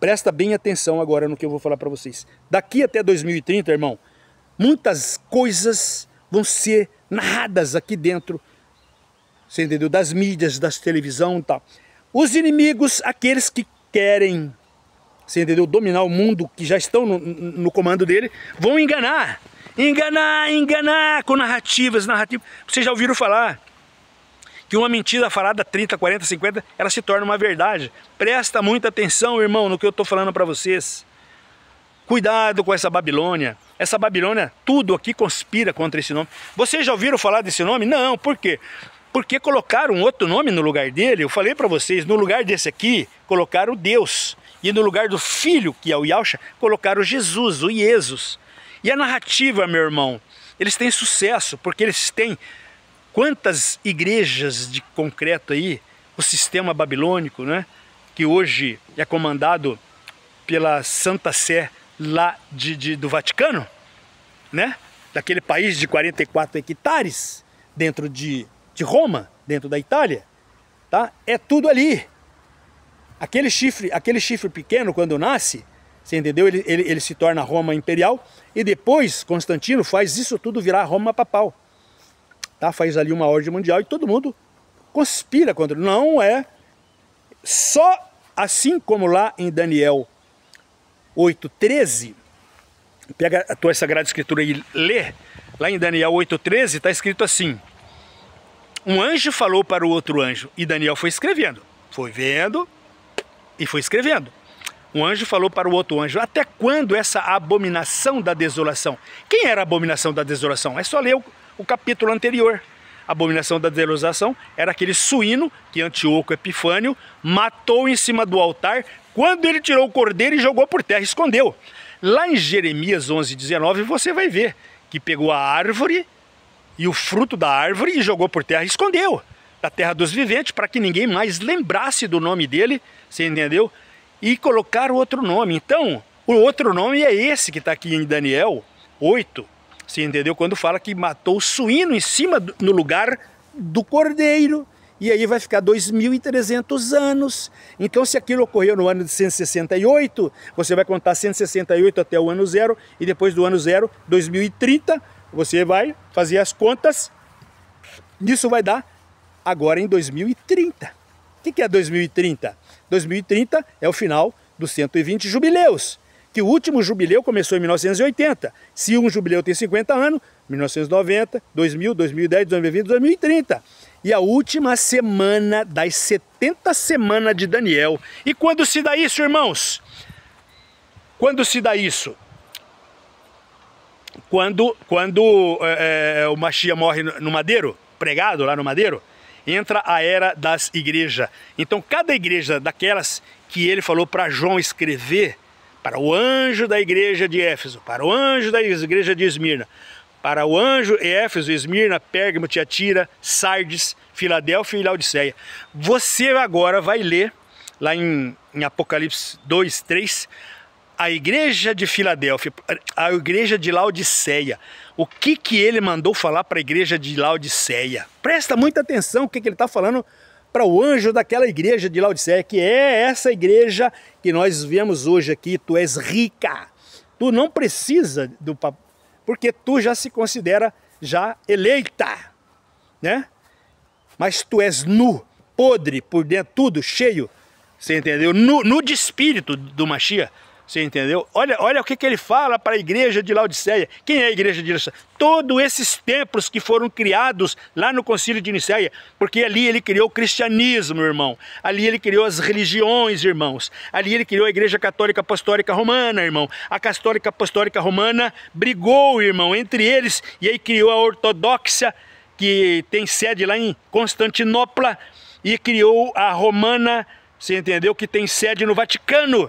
presta bem atenção agora no que eu vou falar para vocês. Daqui até 2030, irmão, muitas coisas vão ser narradas aqui dentro, você entendeu? Das mídias, das televisão e tal. Os inimigos, aqueles que querem, você entendeu? Dominar o mundo, que já estão no comando dele, vão enganar com narrativas. Vocês já ouviram falar que uma mentira falada 30, 40, 50, ela se torna uma verdade. Presta muita atenção, irmão, no que eu estou falando para vocês. Cuidado com essa Babilônia. Essa Babilônia, tudo aqui conspira contra esse nome. Vocês já ouviram falar desse nome? Não, por quê? Porque colocaram outro nome no lugar dele. Eu falei para vocês, no lugar desse aqui, colocaram Deus. E no lugar do filho, que é o Yahshua, colocaram Jesus, o Jesus. E a narrativa, meu irmão, eles têm sucesso, porque eles têm quantas igrejas de concreto aí, o sistema babilônico, né? Que hoje é comandado pela Santa Sé lá do Vaticano, né? Daquele país de 44 hectares, dentro de Roma, dentro da Itália, tá? É tudo ali. Aquele chifre pequeno, quando nasce, você entendeu? Ele se torna Roma imperial, e depois Constantino faz isso tudo virar Roma papal. Tá? Faz ali uma ordem mundial e todo mundo conspira contra. Não é só assim como lá em Daniel 8:13, pega a tua Sagrada Escritura e lê, lá em Daniel 8:13 está escrito assim: um anjo falou para o outro anjo, e Daniel foi escrevendo, foi vendo e foi escrevendo. Um anjo falou para o outro anjo: até quando essa abominação da desolação? Quem era a abominação da desolação? É só ler o capítulo anterior. A abominação da desolação era aquele suíno que Antíoco Epifânio matou em cima do altar, quando ele tirou o cordeiro e jogou por terra, escondeu. Lá em Jeremias 11:19 você vai ver que pegou a árvore e o fruto da árvore e jogou por terra e escondeu da terra dos viventes, para que ninguém mais lembrasse do nome dele, você entendeu? E colocaram outro nome. Então, o outro nome é esse que está aqui em Daniel 8, você entendeu? Quando fala que matou o suíno em cima, no lugar do cordeiro. E aí vai ficar 2.300 anos. Então, se aquilo ocorreu no ano de 168, você vai contar 168 até o ano 0, e depois do ano 0, 2030, você vai fazer as contas. Isso vai dar agora em 2030. O que é 2030? 2030 é o final dos 120 jubileus, que o último jubileu começou em 1980. Se um jubileu tem 50 anos, 1990, 2000, 2010, 2020, 2030. E a última semana das 70 semanas de Daniel. E quando se dá isso, irmãos? Quando se dá isso? Quando o Mashiach morre no madeiro, pregado lá no madeiro, entra a era das igrejas. Então cada igreja daquelas que ele falou para João escrever, para o anjo da igreja de Éfeso, para o anjo da igreja de Esmirna, para o anjo Éfeso, Esmirna, Pérgamo, Tiatira, Sardes, Filadélfia e Laodiceia. Você agora vai ler, lá em Apocalipse 2:3, a igreja de Filadélfia, a igreja de Laodiceia. O que ele mandou falar para a igreja de Laodiceia? Presta muita atenção o que ele está falando para o anjo daquela igreja de Laodiceia, que é essa igreja que nós vemos hoje aqui. Tu és rica, tu não precisa do papo, porque tu já se considera já eleita, né? Mas tu és nu, podre por dentro, tudo cheio, você entendeu? Nu de espírito do Mashiach, Você entendeu? Olha o que ele fala para a igreja de Laodiceia. Quem é a igreja de Laodiceia? Todos esses templos que foram criados lá no concílio de Nicéia, porque ali ele criou o cristianismo, irmão. Ali ele criou as religiões, irmãos. Ali ele criou a igreja católica apostólica romana, irmão. A católica apostólica romana brigou, irmão, entre eles, e aí criou a ortodoxa, que tem sede lá em Constantinopla, e criou a romana, você entendeu, que tem sede no Vaticano.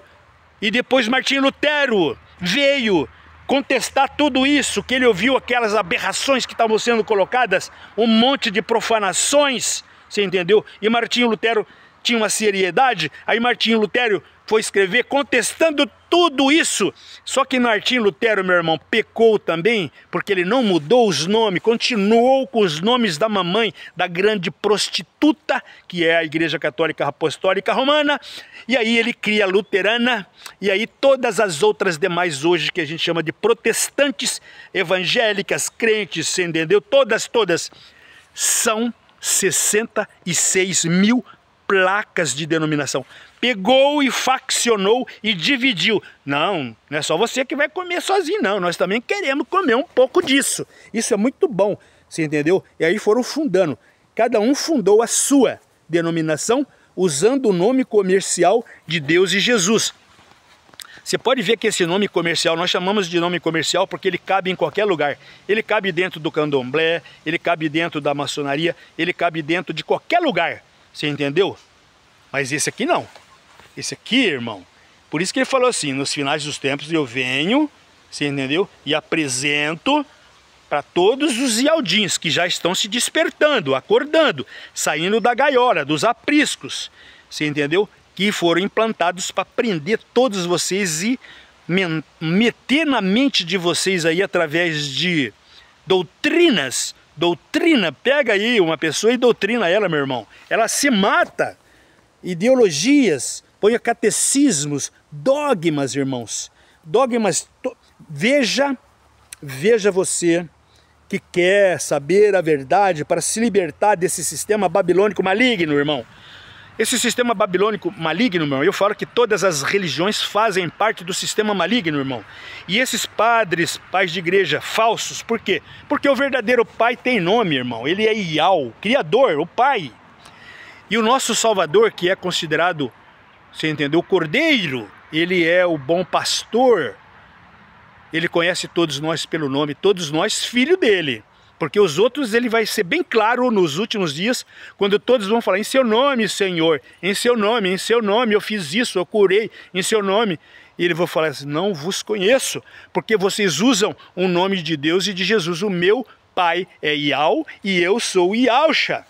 E depois Martinho Lutero veio contestar tudo isso, que ele ouviu aquelas aberrações que estavam sendo colocadas, um monte de profanações, você entendeu? E Martinho Lutero tinha uma seriedade, aí Martinho Lutero foi escrever contestando tudo isso. Só que Martinho Lutero, meu irmão, pecou também, porque ele não mudou os nomes, continuou com os nomes da mamãe, da grande prostituta, que é a Igreja Católica Apostólica Romana, e aí ele cria a luterana, e aí todas as outras demais hoje, que a gente chama de protestantes, evangélicas, crentes, você entendeu? Todas, são 66 mil placas de denominação. Pegou e faccionou e dividiu. Não é só você que vai comer sozinho, não. Nós também queremos comer um pouco disso. Isso é muito bom, você entendeu? E aí foram fundando. Cada um fundou a sua denominação usando o nome comercial de Deus e Jesus. Você pode ver que esse nome comercial, nós chamamos de nome comercial porque ele cabe em qualquer lugar. Ele cabe dentro do candomblé, ele cabe dentro da maçonaria, ele cabe dentro de qualquer lugar. Você entendeu? Mas esse aqui não. Esse aqui, irmão, por isso que ele falou assim, nos finais dos tempos eu venho, você entendeu? E apresento para todos os ialdins que já estão se despertando, acordando, saindo da gaiola, dos apriscos, você entendeu? Que foram implantados para prender todos vocês e meter na mente de vocês aí através de doutrinas. Doutrina, pega aí uma pessoa e doutrina ela, meu irmão. Ela se mata. Ideologias, põe catecismos, dogmas, irmãos. Dogmas, veja você que quer saber a verdade para se libertar desse sistema babilônico maligno, irmão. Esse sistema babilônico maligno, irmão, eu falo que todas as religiões fazem parte do sistema maligno, irmão. E esses padres, pais de igreja, falsos, por quê? Porque o verdadeiro pai tem nome, irmão. Ele é Iau, Criador, o pai. E o nosso Salvador, que é considerado, você entendeu, o Cordeiro, ele é o bom pastor. Ele conhece todos nós pelo nome, todos nós filho dele. Porque os outros ele vai ser bem claro nos últimos dias, quando todos vão falar, em seu nome, Senhor, em seu nome, eu fiz isso, eu curei, em seu nome. E ele vai falar assim, não vos conheço, porque vocês usam o nome de Deus e de Jesus. O meu pai é Iau e eu sou Iauxa.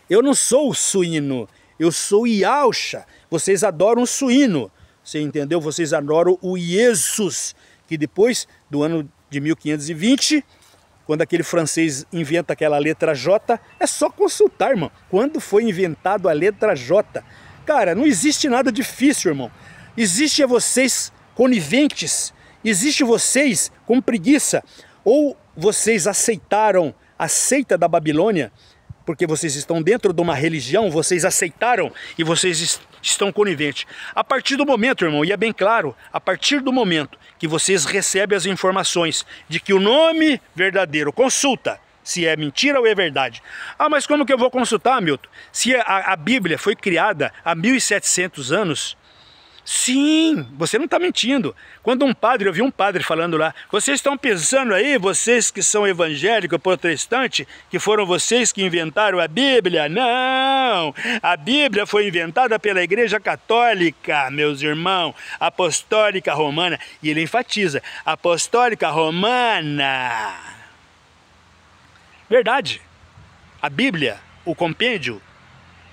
Eu não sou o suíno, eu sou Iauxa. Vocês adoram o suíno, você entendeu? Vocês adoram o Jesus, que depois do ano de 1520, quando aquele francês inventa aquela letra J, é só consultar, irmão. Quando foi inventado a letra J? Cara, não existe nada difícil, irmão. Existe vocês coniventes, existe vocês com preguiça, ou vocês aceitaram a seita da Babilônia, porque vocês estão dentro de uma religião, vocês aceitaram e vocês estão coniventes. A partir do momento, irmão, e é bem claro, a partir do momento que vocês recebem as informações de que o nome verdadeiro, consulta se é mentira ou é verdade. Ah, mas como que eu vou consultar, Milton? Se a Bíblia foi criada há 1700 anos... Sim, você não está mentindo. Quando eu vi um padre falando lá, vocês estão pensando aí, vocês que são evangélicos, protestantes, que foram vocês que inventaram a Bíblia? Não! A Bíblia foi inventada pela Igreja Católica, meus irmãos, Apostólica Romana. E ele enfatiza, Apostólica Romana. Verdade. A Bíblia, o compêndio,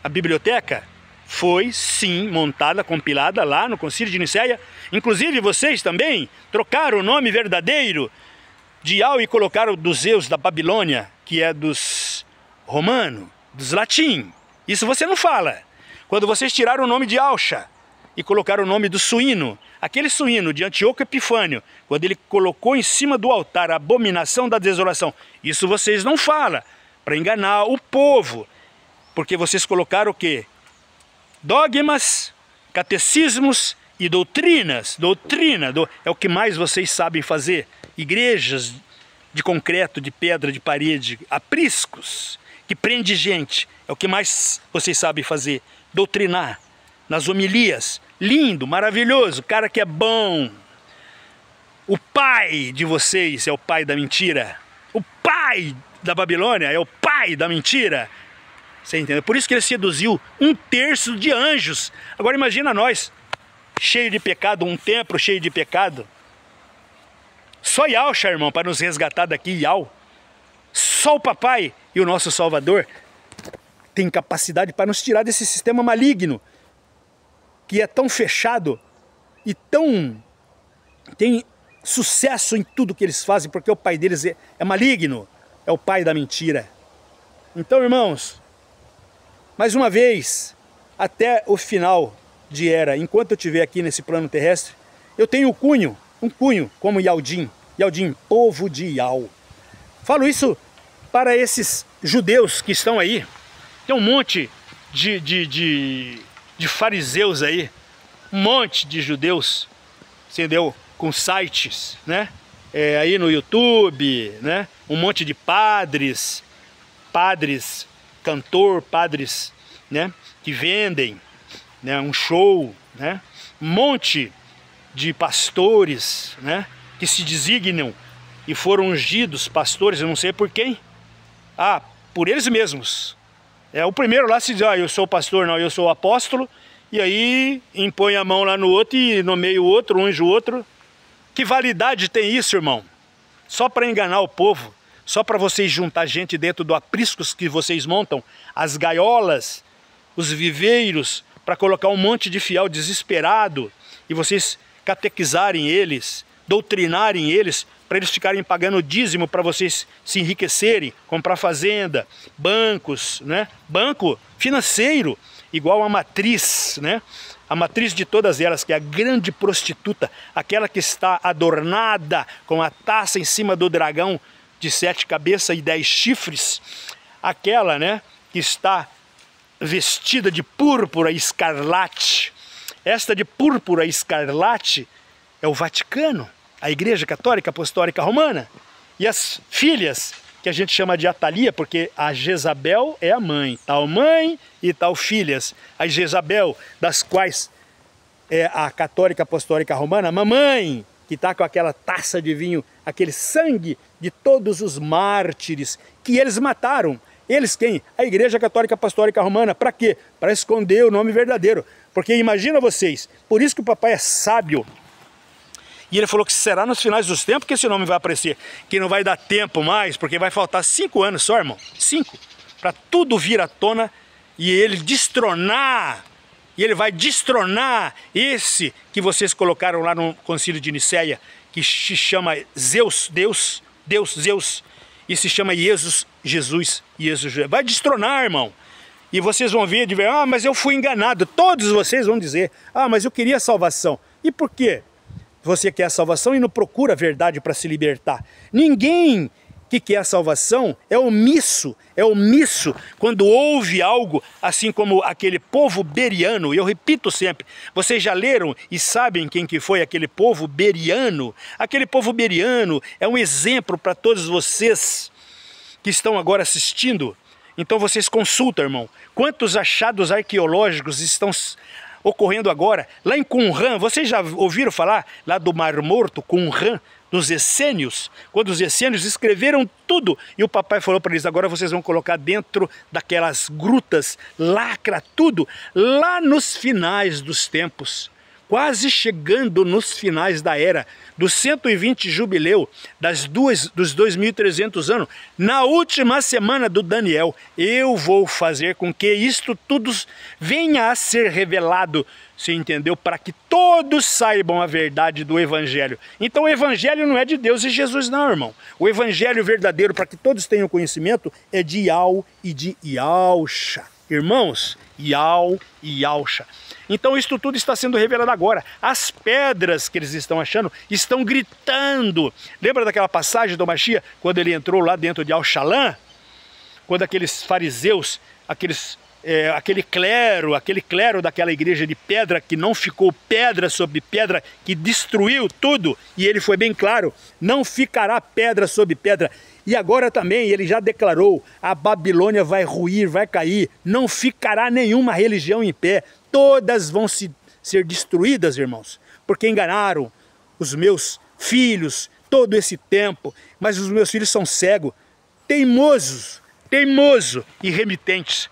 a biblioteca, foi sim montada, compilada lá no concílio de Nicéia. Inclusive vocês também trocaram o nome verdadeiro de Iau e colocaram dos Zeus da Babilônia, que é dos romanos, dos latim. Isso você não fala. Quando vocês tiraram o nome de Iauxa e colocaram o nome do suíno, aquele suíno de Antíoco Epifânio, quando ele colocou em cima do altar a abominação da desolação, isso vocês não falam, para enganar o povo, porque vocês colocaram o quê? Dogmas, catecismos e doutrinas, é o que mais vocês sabem fazer. Igrejas de concreto, de pedra, de parede, apriscos, que prende gente, é o que mais vocês sabem fazer. Doutrinar, nas homilias, lindo, maravilhoso, cara que é bom. O pai de vocês é o pai da mentira. O pai da Babilônia é o pai da mentira. Você entendeu? Por isso que ele seduziu 1/3 de anjos. Agora imagina nós, cheio de pecado, um templo cheio de pecado. Só Yahshua, irmão, para nos resgatar daqui, Yau. Só o papai e o nosso Salvador tem capacidade para nos tirar desse sistema maligno, que é tão fechado e tem sucesso em tudo que eles fazem, porque o pai deles é maligno, é o pai da mentira. Então, irmãos, mais uma vez, até o final de era, enquanto eu estiver aqui nesse plano terrestre, eu tenho um cunho como Yaldim, povo de Yau. Falo isso para esses judeus que estão aí. Tem um monte de fariseus aí, um monte de judeus, entendeu? Com sites, né? Aí no YouTube, né? Um monte de padres, cantor, padres, né? Que vendem, né? Um show, né? Um monte de pastores, né? Que se designam e foram ungidos pastores, eu não sei por quem. Ah, por eles mesmos. O primeiro lá se diz, eu sou pastor, não, eu sou apóstolo, e aí impõe a mão lá no outro e nomeia o outro, unge o outro. Que validade tem isso, irmão? Só para enganar o povo, só para vocês juntar gente dentro do apriscos que vocês montam, as gaiolas, os viveiros, para colocar um monte de fiel desesperado, e vocês catequizarem eles, doutrinarem eles, para eles ficarem pagando dízimo para vocês se enriquecerem, comprar fazenda, bancos, né? Banco financeiro, igual a matriz, né? A matriz de todas elas, que é a grande prostituta, aquela que está adornada com a taça em cima do dragão de 7 cabeças e 10 chifres, aquela, né, que está vestida de púrpura escarlate. Esta de púrpura escarlate é o Vaticano, a Igreja Católica Apostólica Romana. E as filhas, que a gente chama de Atalia, porque a Jezabel é a mãe e tal filhas. A Jezabel, das quais é a Católica Apostólica Romana, a mamãe, que está com aquela taça de vinho, aquele sangue de todos os mártires que eles mataram. Eles quem? A Igreja Católica Apostólica Romana. Para quê? Para esconder o nome verdadeiro. Porque imagina vocês, por isso que o papai é sábio. E ele falou que será nos finais dos tempos que esse nome vai aparecer. Que não vai dar tempo mais, porque vai faltar 5 anos só, irmão. 5. Para tudo vir à tona e ele destronar. E ele vai destronar esse que vocês colocaram lá no Concílio de Nicéia, que se chama Zeus, Zeus. E se chama Jesus. Vai destronar, irmão. E vocês vão ver, mas eu fui enganado. Todos vocês vão dizer, mas eu queria salvação. E por quê? Você quer a salvação e não procura a verdade para se libertar. Ninguém que quer a salvação é omisso quando ouve algo, assim como aquele povo beriano. E eu repito sempre, vocês já leram e sabem quem que foi aquele povo beriano? Aquele povo beriano é um exemplo para todos vocês que estão agora assistindo. Então vocês consultam, irmão, quantos achados arqueológicos estão ocorrendo agora, lá em Qumran. Vocês já ouviram falar lá do Mar Morto, Qumran, dos essênios? Quando os essênios escreveram tudo, e o papai falou para eles, agora vocês vão colocar dentro daquelas grutas, lacra tudo, lá nos finais dos tempos, quase chegando nos finais da era, do 120 jubileu, dos 2.300 anos, na última semana do Daniel, eu vou fazer com que isto tudo venha a ser revelado, você entendeu? Para que todos saibam a verdade do Evangelho. Então o Evangelho não é de Deus e Jesus não, irmão. O Evangelho verdadeiro, para que todos tenham conhecimento, é de Yau e de Yahshua. Irmãos, Yau e Yahshua. Então isso tudo está sendo revelado agora. As pedras que eles estão achando estão gritando. Lembra daquela passagem do Mashiach, quando ele entrou lá dentro de Al-Shalom? Quando aqueles fariseus, aqueles aquele clero daquela igreja de pedra, que não ficou pedra sobre pedra, que destruiu tudo, e ele foi bem claro, não ficará pedra sobre pedra. E agora também ele já declarou, a Babilônia vai ruir, vai cair, não ficará nenhuma religião em pé, todas vão ser destruídas, irmãos, porque enganaram os meus filhos todo esse tempo, mas os meus filhos são cegos, teimosos e remitentes.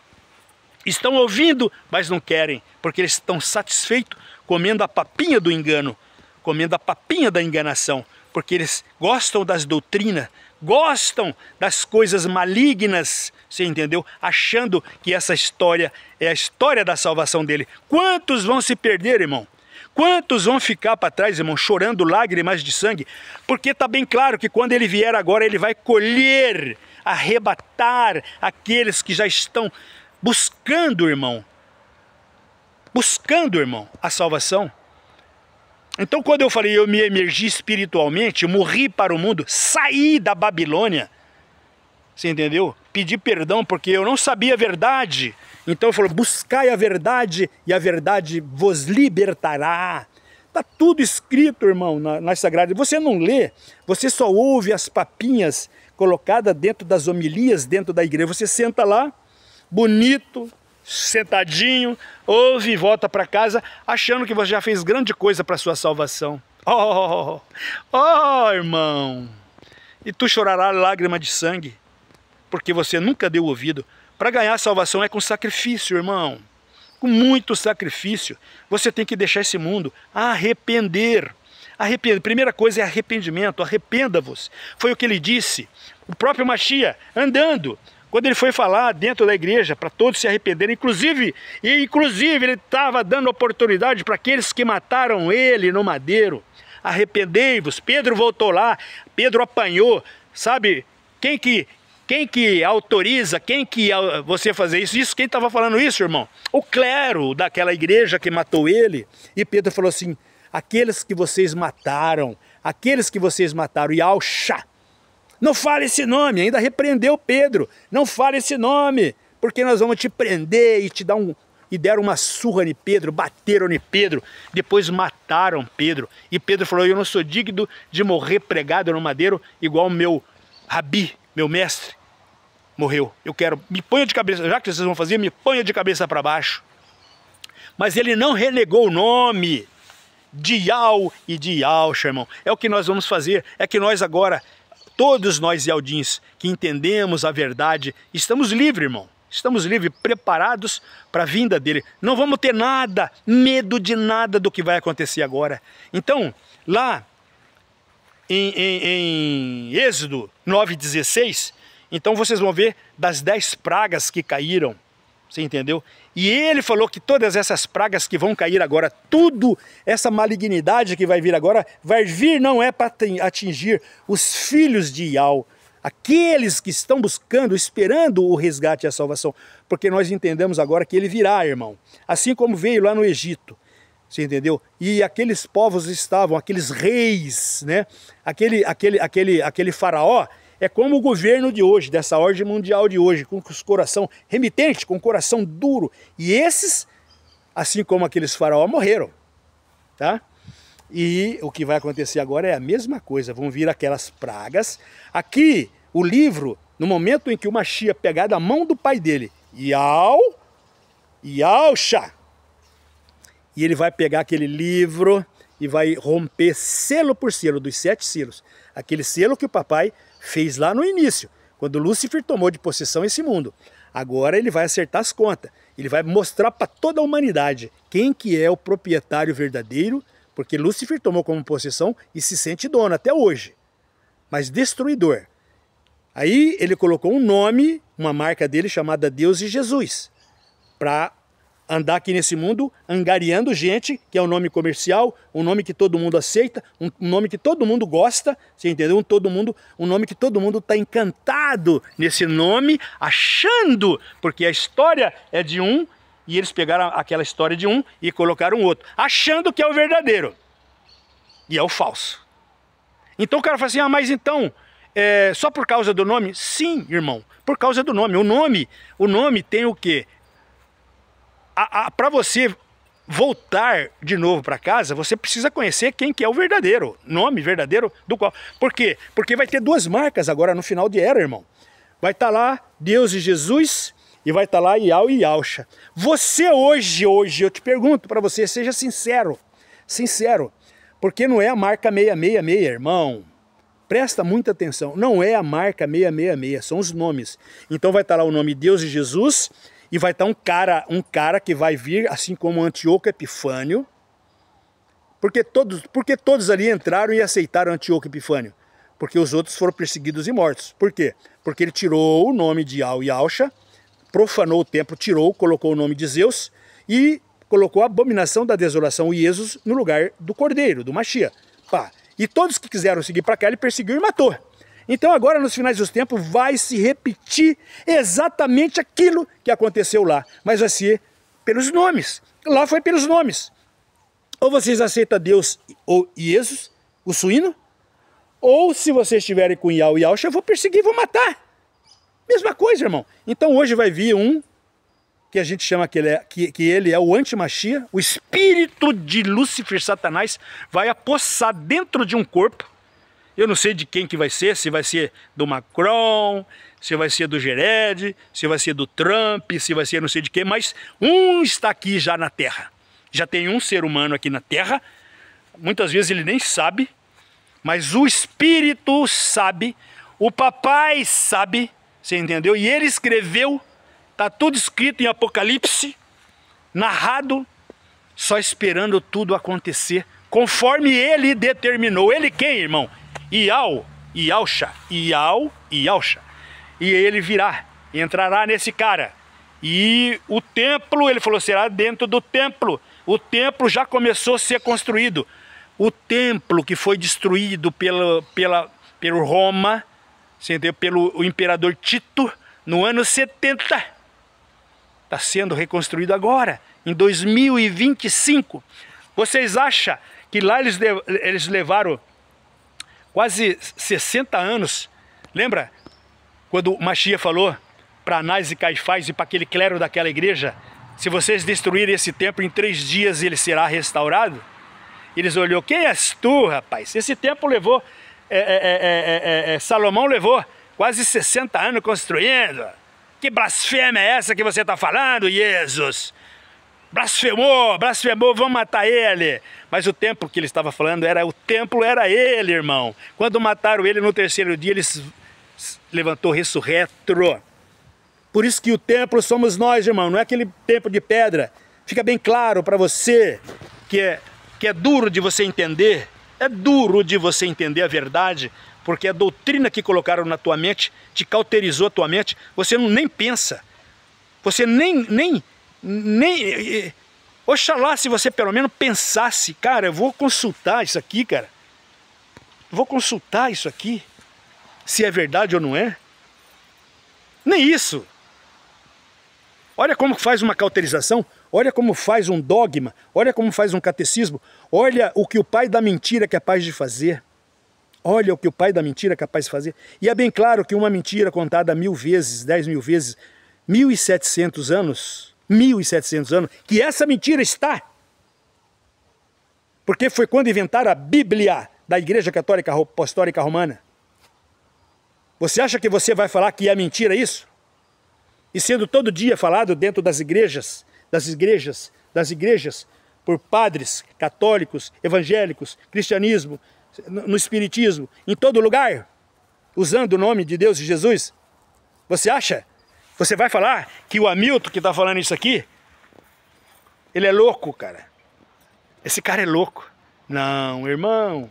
Estão ouvindo, mas não querem, porque eles estão satisfeitos comendo a papinha do engano, comendo a papinha da enganação, porque eles gostam das doutrinas, gostam das coisas malignas, você entendeu? Achando que essa história é a história da salvação dele. Quantos vão se perder, irmão? Quantos vão ficar para trás, irmão, chorando lágrimas de sangue? Porque está bem claro que quando ele vier agora, ele vai colher, arrebatar aqueles que já estão buscando, irmão, a salvação. Então, quando eu falei, eu me emergi espiritualmente, morri para o mundo, saí da Babilônia, você entendeu? Pedi perdão porque eu não sabia a verdade. Então, eu falei, buscai a verdade e a verdade vos libertará. Está tudo escrito, irmão, nas Sagradas. Você não lê, você só ouve as papinhas colocadas dentro das homilias, dentro da igreja. Você senta lá, bonito, sentadinho, ouve e volta para casa achando que você já fez grande coisa para sua salvação. Oh, irmão, e tu chorará lágrima de sangue, porque você nunca deu ouvido. Para ganhar a salvação é com sacrifício, irmão, com muito sacrifício. Você tem que deixar esse mundo, arrepender. Primeira coisa é arrependimento, arrependa-vos. Foi o que ele disse, o próprio Machia, andando, quando ele foi falar dentro da igreja, para todos se arrependerem, inclusive ele estava dando oportunidade para aqueles que mataram ele no madeiro. Arrependei-vos. Pedro voltou lá, Pedro apanhou, sabe? Quem que autoriza, você fazer isso? Quem estava falando isso, irmão? O clero daquela igreja que matou ele. E Pedro falou assim, aqueles que vocês mataram, e Alxa. Não fale esse nome, ainda repreendeu Pedro. Não fale esse nome, porque nós vamos te prender e te dar e deram uma surra em Pedro, bateram em Pedro, depois mataram Pedro. E Pedro falou, eu não sou digno de morrer pregado no madeiro, igual meu rabi, meu mestre, morreu. Eu quero, me ponha de cabeça, já que vocês vão fazer, me ponha de cabeça para baixo. Mas ele não renegou o nome de Yau e de Alxa, irmão. É o que nós vamos fazer, é que nós agora, todos nós Yaldins que entendemos a verdade, estamos livres, irmão. Estamos livres, preparados para a vinda dele. Não vamos ter nada, medo de nada do que vai acontecer agora. Então, lá em Êxodo 9,16, então vocês vão ver das 10 pragas que caíram. Você entendeu? E ele falou que todas essas pragas que vão cair agora, tudo essa malignidade que vai vir agora, vai vir não é para atingir os filhos de Iau, aqueles que estão buscando, esperando o resgate e a salvação, porque nós entendemos agora que ele virá, irmão, assim como veio lá no Egito, você entendeu? E aqueles povos estavam, aqueles reis, né? Aquele faraó, é como o governo de hoje, dessa ordem mundial de hoje, com os coração remitente, com o coração duro. E esses, assim como aqueles faraó, morreram, tá? E o que vai acontecer agora é a mesma coisa, vão vir aquelas pragas. Aqui, o livro, no momento em que o Machia pegar da mão do pai dele, Yauxa, e ele vai pegar aquele livro e vai romper selo por selo, dos 7 selos. Aquele selo que o papai fez lá no início, quando Lúcifer tomou de possessão esse mundo. Agora ele vai acertar as contas, ele vai mostrar para toda a humanidade quem que é o proprietário verdadeiro, porque Lúcifer tomou como possessão e se sente dono até hoje, mas destruidor. Aí ele colocou um nome, uma marca dele chamada Deus e Jesus, para andar aqui nesse mundo angariando gente, que é um nome comercial, um nome que todo mundo aceita, um nome que todo mundo gosta, você entendeu? Um nome que todo mundo está encantado nesse nome, achando, porque a história é de um, e eles pegaram aquela história de um e colocaram outro, achando que é o verdadeiro, e é o falso. Então o cara fala assim, mas então, só por causa do nome? Sim, irmão, por causa do nome. O nome tem o quê? para você voltar de novo para casa, você precisa conhecer quem que é o verdadeiro, nome verdadeiro do qual. Por quê? Porque vai ter duas marcas agora no final de era, irmão. Vai estar lá Deus e Jesus e vai estar lá Iau e Iauxa. Você hoje, eu te pergunto para você, seja sincero, porque não é a marca 666, irmão. Presta muita atenção, não é a marca 666, são os nomes. Então vai estar lá o nome Deus e Jesus e vai estar um cara que vai vir, assim como Antíoco Epifânio. Porque todos ali entraram e aceitaram Antíoco Epifânio? Porque os outros foram perseguidos e mortos. Por quê? Porque ele tirou o nome de Iau e Iauxa, profanou o templo, colocou o nome de Zeus e colocou a abominação da desolação, o Iesus, no lugar do Cordeiro, do Mashiach. Pá. E todos que quiseram seguir para cá, ele perseguiu e matou. Então agora, nos finais dos tempos, vai se repetir exatamente aquilo que aconteceu lá. Mas vai ser pelos nomes. Lá foi pelos nomes. Ou vocês aceitam Deus ou Iesus, o suíno, ou se vocês estiverem com Iau e Iauxa, eu vou perseguir, vou matar. Mesma coisa, irmão. Então hoje vai vir um que a gente chama que ele é o anti-Mashiach, o espírito de Lúcifer, Satanás, vai apossar dentro de um corpo. Eu não sei de quem que vai ser, se vai ser do Macron, se vai ser do Gered, se vai ser do Trump, se vai ser não sei de quem, mas um está aqui já na Terra. Já tem um ser humano aqui na Terra, muitas vezes ele nem sabe, mas o espírito sabe, o papai sabe, você entendeu? E ele escreveu, está tudo escrito em Apocalipse, narrado, só esperando tudo acontecer, conforme ele determinou. Ele quem, irmão? Iau, Iauxa, Iau, Iauxa. E ele virá, entrará nesse cara. E o templo, ele falou, será dentro do templo. O templo já começou a ser construído. O templo que foi destruído pelo Roma, pelo imperador Tito, no ano 70, está sendo reconstruído agora, em 2025. Vocês acham que lá eles levaram quase 60 anos? Lembra quando o Mashiach falou para Anás e Caifás e para aquele clero daquela igreja, se vocês destruírem esse templo em 3 dias ele será restaurado? Eles olhou, quem és tu, rapaz? Esse templo levou, Salomão levou quase 60 anos construindo. Que blasfêmia é essa que você está falando, Jesus? Blasfemou, vamos matar ele. Mas o templo que ele estava falando, o templo era ele, irmão. Quando mataram ele no 3º dia, ele levantou ressurreto. Por isso que o templo somos nós, irmão, não é aquele templo de pedra. Fica bem claro para você que é duro de você entender. É duro de você entender a verdade, porque a doutrina que colocaram na tua mente te cauterizou a tua mente. Você nem pensa. Você nem oxalá se você pelo menos pensasse, cara, eu vou consultar isso aqui, cara. Vou consultar isso aqui, se é verdade ou não é. Nem isso. Olha como faz uma cauterização, olha como faz um dogma, olha como faz um catecismo, olha o que o pai da mentira é capaz de fazer. Olha o que o pai da mentira é capaz de fazer. E é bem claro que uma mentira contada 1000 vezes, 10.000 vezes, 1700 anos, 1700 anos, que essa mentira está. Porque foi quando inventaram a Bíblia da Igreja Católica Apostólica Romana. Você acha que você vai falar que é mentira isso? E sendo todo dia falado dentro das igrejas, por padres católicos, evangélicos, cristianismo, no espiritismo, em todo lugar, usando o nome de Deus e Jesus, você acha? Você vai falar que o Hamilton que está falando isso aqui, ele é louco, cara. Esse cara é louco. Não, irmão.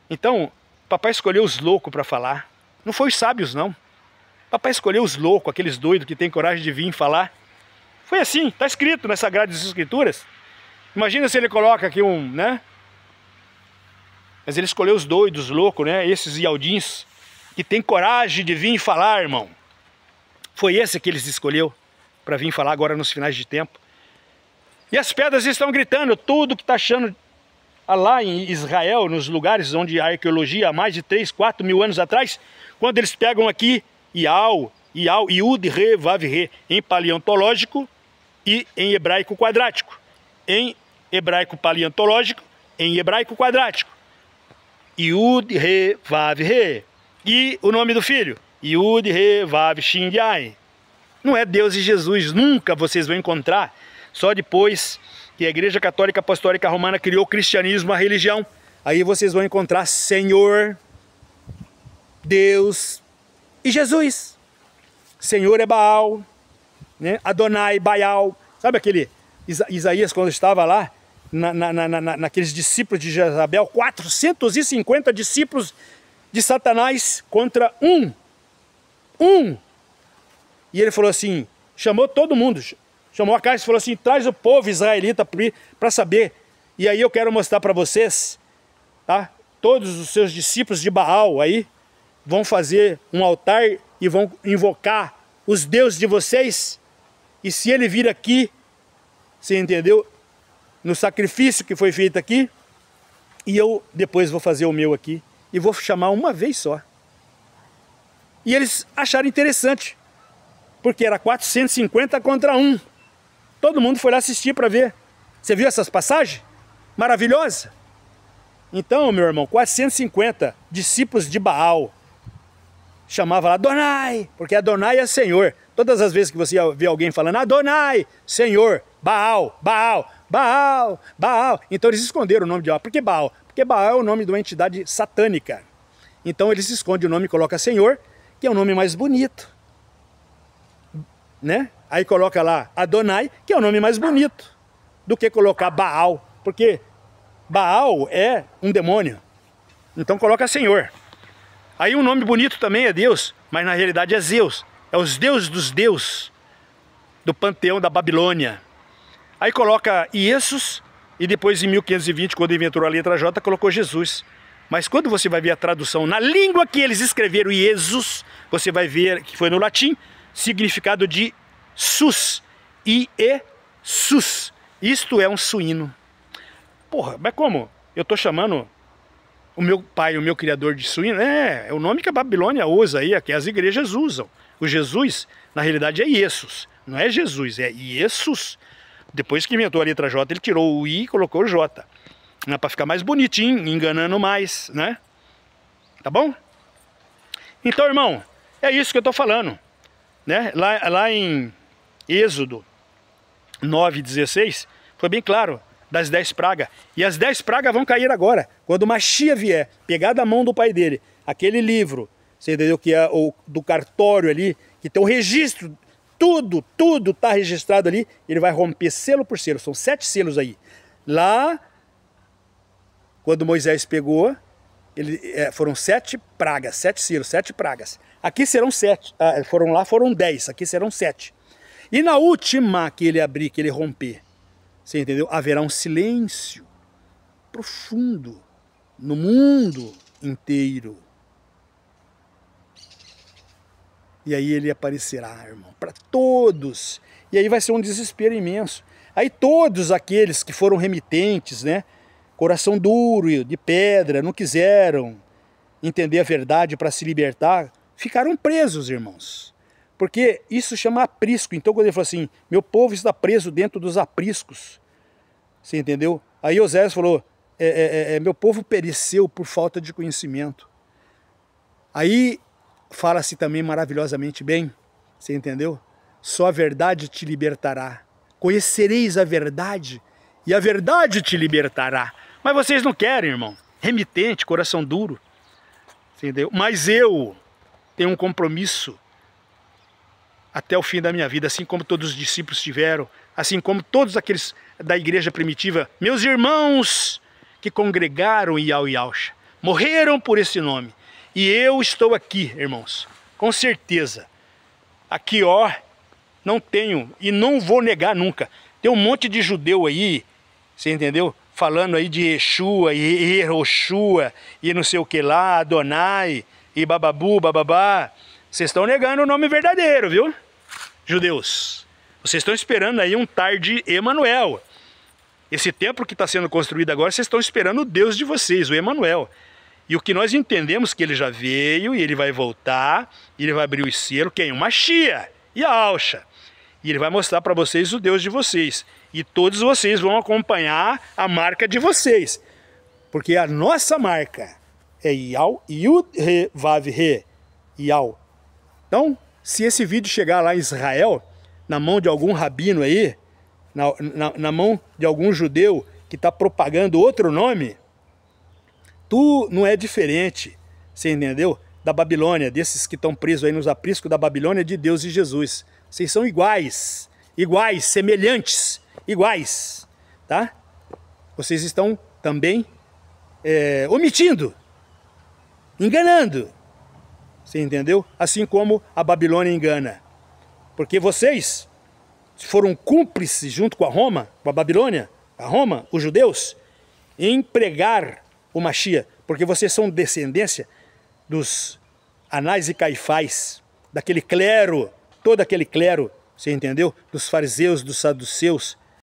Então, papai escolheu os loucos para falar. Não foi os sábios, não. Papai escolheu os loucos, aqueles doidos que têm coragem de vir falar. Foi assim, está escrito nas Sagradas Escrituras. Imagina se ele coloca aqui né? Mas ele escolheu os doidos, os loucos, né? Esses ialdins que têm coragem de vir falar, irmão. Foi esse que eles escolheu para vir falar agora nos finais de tempo. E as pedras estão gritando, tudo que está achando lá em Israel, nos lugares onde a arqueologia, há mais de 3, 4 mil anos atrás, quando eles pegam aqui Iau, Iud, Re, Vav, Re, em paleontológico, e em hebraico quadrático, em hebraico paleontológico, em hebraico quadrático. Yud, Re, Vav, Re. E o nome do filho? Yud, Re, Vav, Shin, Yai. Não é Deus e Jesus, nunca vocês vão encontrar, só depois que a Igreja Católica Apostólica Romana criou o cristianismo, a religião. Aí vocês vão encontrar Senhor, Deus e Jesus. Senhor é Baal, né? Adonai, Baal. Sabe aquele Isaías quando estava lá, naqueles discípulos de Jezabel, 450 discípulos de Satanás contra um. E ele falou assim, chamou todo mundo, chamou a casa e falou assim, traz o povo israelita para saber. E aí eu quero mostrar para vocês, tá? Todos os seus discípulos de Baal aí vão fazer um altar e vão invocar os deuses de vocês. E se ele vir aqui, você entendeu? No sacrifício que foi feito aqui, e eu depois vou fazer o meu aqui, e vou chamar uma vez só. E eles acharam interessante, porque era 450 contra 1. Todo mundo foi lá assistir para ver. Você viu essas passagens? Maravilhosa. Então, meu irmão, 450 discípulos de Baal chamava lá Adonai, porque Adonai é Senhor. Todas as vezes que você vê alguém falando Adonai, Senhor, Baal, Baal, Baal, Baal. Então eles esconderam o nome de Baal. Por que Baal? Porque Baal é o nome de uma entidade satânica. Então eles escondem o nome e colocam Senhor, que é o nome mais bonito, né? Aí coloca lá Adonai, que é o nome mais bonito, do que colocar Baal, porque Baal é um demônio. Então coloca Senhor. Aí um nome bonito também é Deus, mas na realidade é Zeus. É os deuses dos deuses do panteão da Babilônia. Aí coloca Iesus e depois em 1520, quando inventou a letra J, colocou Jesus. Mas quando você vai ver a tradução na língua que eles escreveram Iesus, você vai ver que foi no latim, significado de sus, sus. Isto é um suíno. Porra, mas como? Eu estou chamando o meu pai, o meu criador de suíno? É o nome que a Babilônia usa aí, que as igrejas usam. O Jesus, na realidade, é Iesus. Não é Jesus, é Iesus. Depois que inventou a letra J, ele tirou o I e colocou o J. Para ficar mais bonitinho, enganando mais, né? Tá bom? Então, irmão, é isso que eu estou falando, né? Lá em Êxodo 9:16, foi bem claro, das 10 pragas. E as 10 pragas vão cair agora, quando o Mashiach vier, pegar da mão do pai dele, aquele livro, você entendeu, que é o do cartório ali, que tem o registro, tudo está registrado ali, ele vai romper selo por selo, são 7 selos aí. Lá, quando Moisés pegou, foram 7 pragas, 7 selos, 7 pragas. Aqui serão 7, foram 10, aqui serão 7. E na última que ele abrir, que ele romper, você entendeu? Haverá um silêncio profundo no mundo inteiro. E aí ele aparecerá, irmão, para todos. E aí vai ser um desespero imenso. Aí todos aqueles que foram remitentes, né? Coração duro, de pedra, não quiseram entender a verdade para se libertar, ficaram presos, irmãos. Porque isso chama aprisco. Então quando ele falou assim, meu povo está preso dentro dos apriscos. Você entendeu? Aí Oséias falou, meu povo pereceu por falta de conhecimento. Aí fala-se também maravilhosamente bem, você entendeu? Só a verdade te libertará. Conhecereis a verdade e a verdade te libertará. Mas vocês não querem, irmão. Remitente, coração duro. Entendeu? Mas eu tenho um compromisso até o fim da minha vida, assim como todos os discípulos tiveram, assim como todos aqueles da igreja primitiva, meus irmãos que congregaram em Yau Yausha, morreram por esse nome. E eu estou aqui, irmãos, com certeza. Aqui, ó, não tenho e não vou negar nunca. Tem um monte de judeu aí, você entendeu? Falando aí de Yeshua e Yehoshua e não sei o que lá, Adonai e bababu, bababá. Vocês estão negando o nome verdadeiro, viu? Judeus. Vocês estão esperando aí um tarde Emanuel. Esse templo que está sendo construído agora, vocês estão esperando o Deus de vocês, o Emanuel. E o que nós entendemos que ele já veio e ele vai voltar, e ele vai abrir o selo, quem? O Mashiach, Yausha. E ele vai mostrar para vocês o Deus de vocês. E todos vocês vão acompanhar a marca de vocês. Porque a nossa marca é Yau, Yud, Re, Vav, Re, Yau. Então, se esse vídeo chegar lá em Israel, na mão de algum rabino aí, na mão de algum judeu que está propagando outro nome, tu não é diferente, você entendeu? Da Babilônia, desses que estão presos aí nos apriscos da Babilônia, de Deus e Jesus. Vocês são iguais, semelhantes, iguais, tá? Vocês estão também omitindo, enganando, você entendeu? Assim como a Babilônia engana. Porque vocês foram cúmplices junto com a Roma, com a Babilônia, a Roma, os judeus, em pregar o Mashiach, porque vocês são descendência dos Anás e Caifás, daquele clero, todo aquele clero, você entendeu? Dos fariseus, dos saduceus,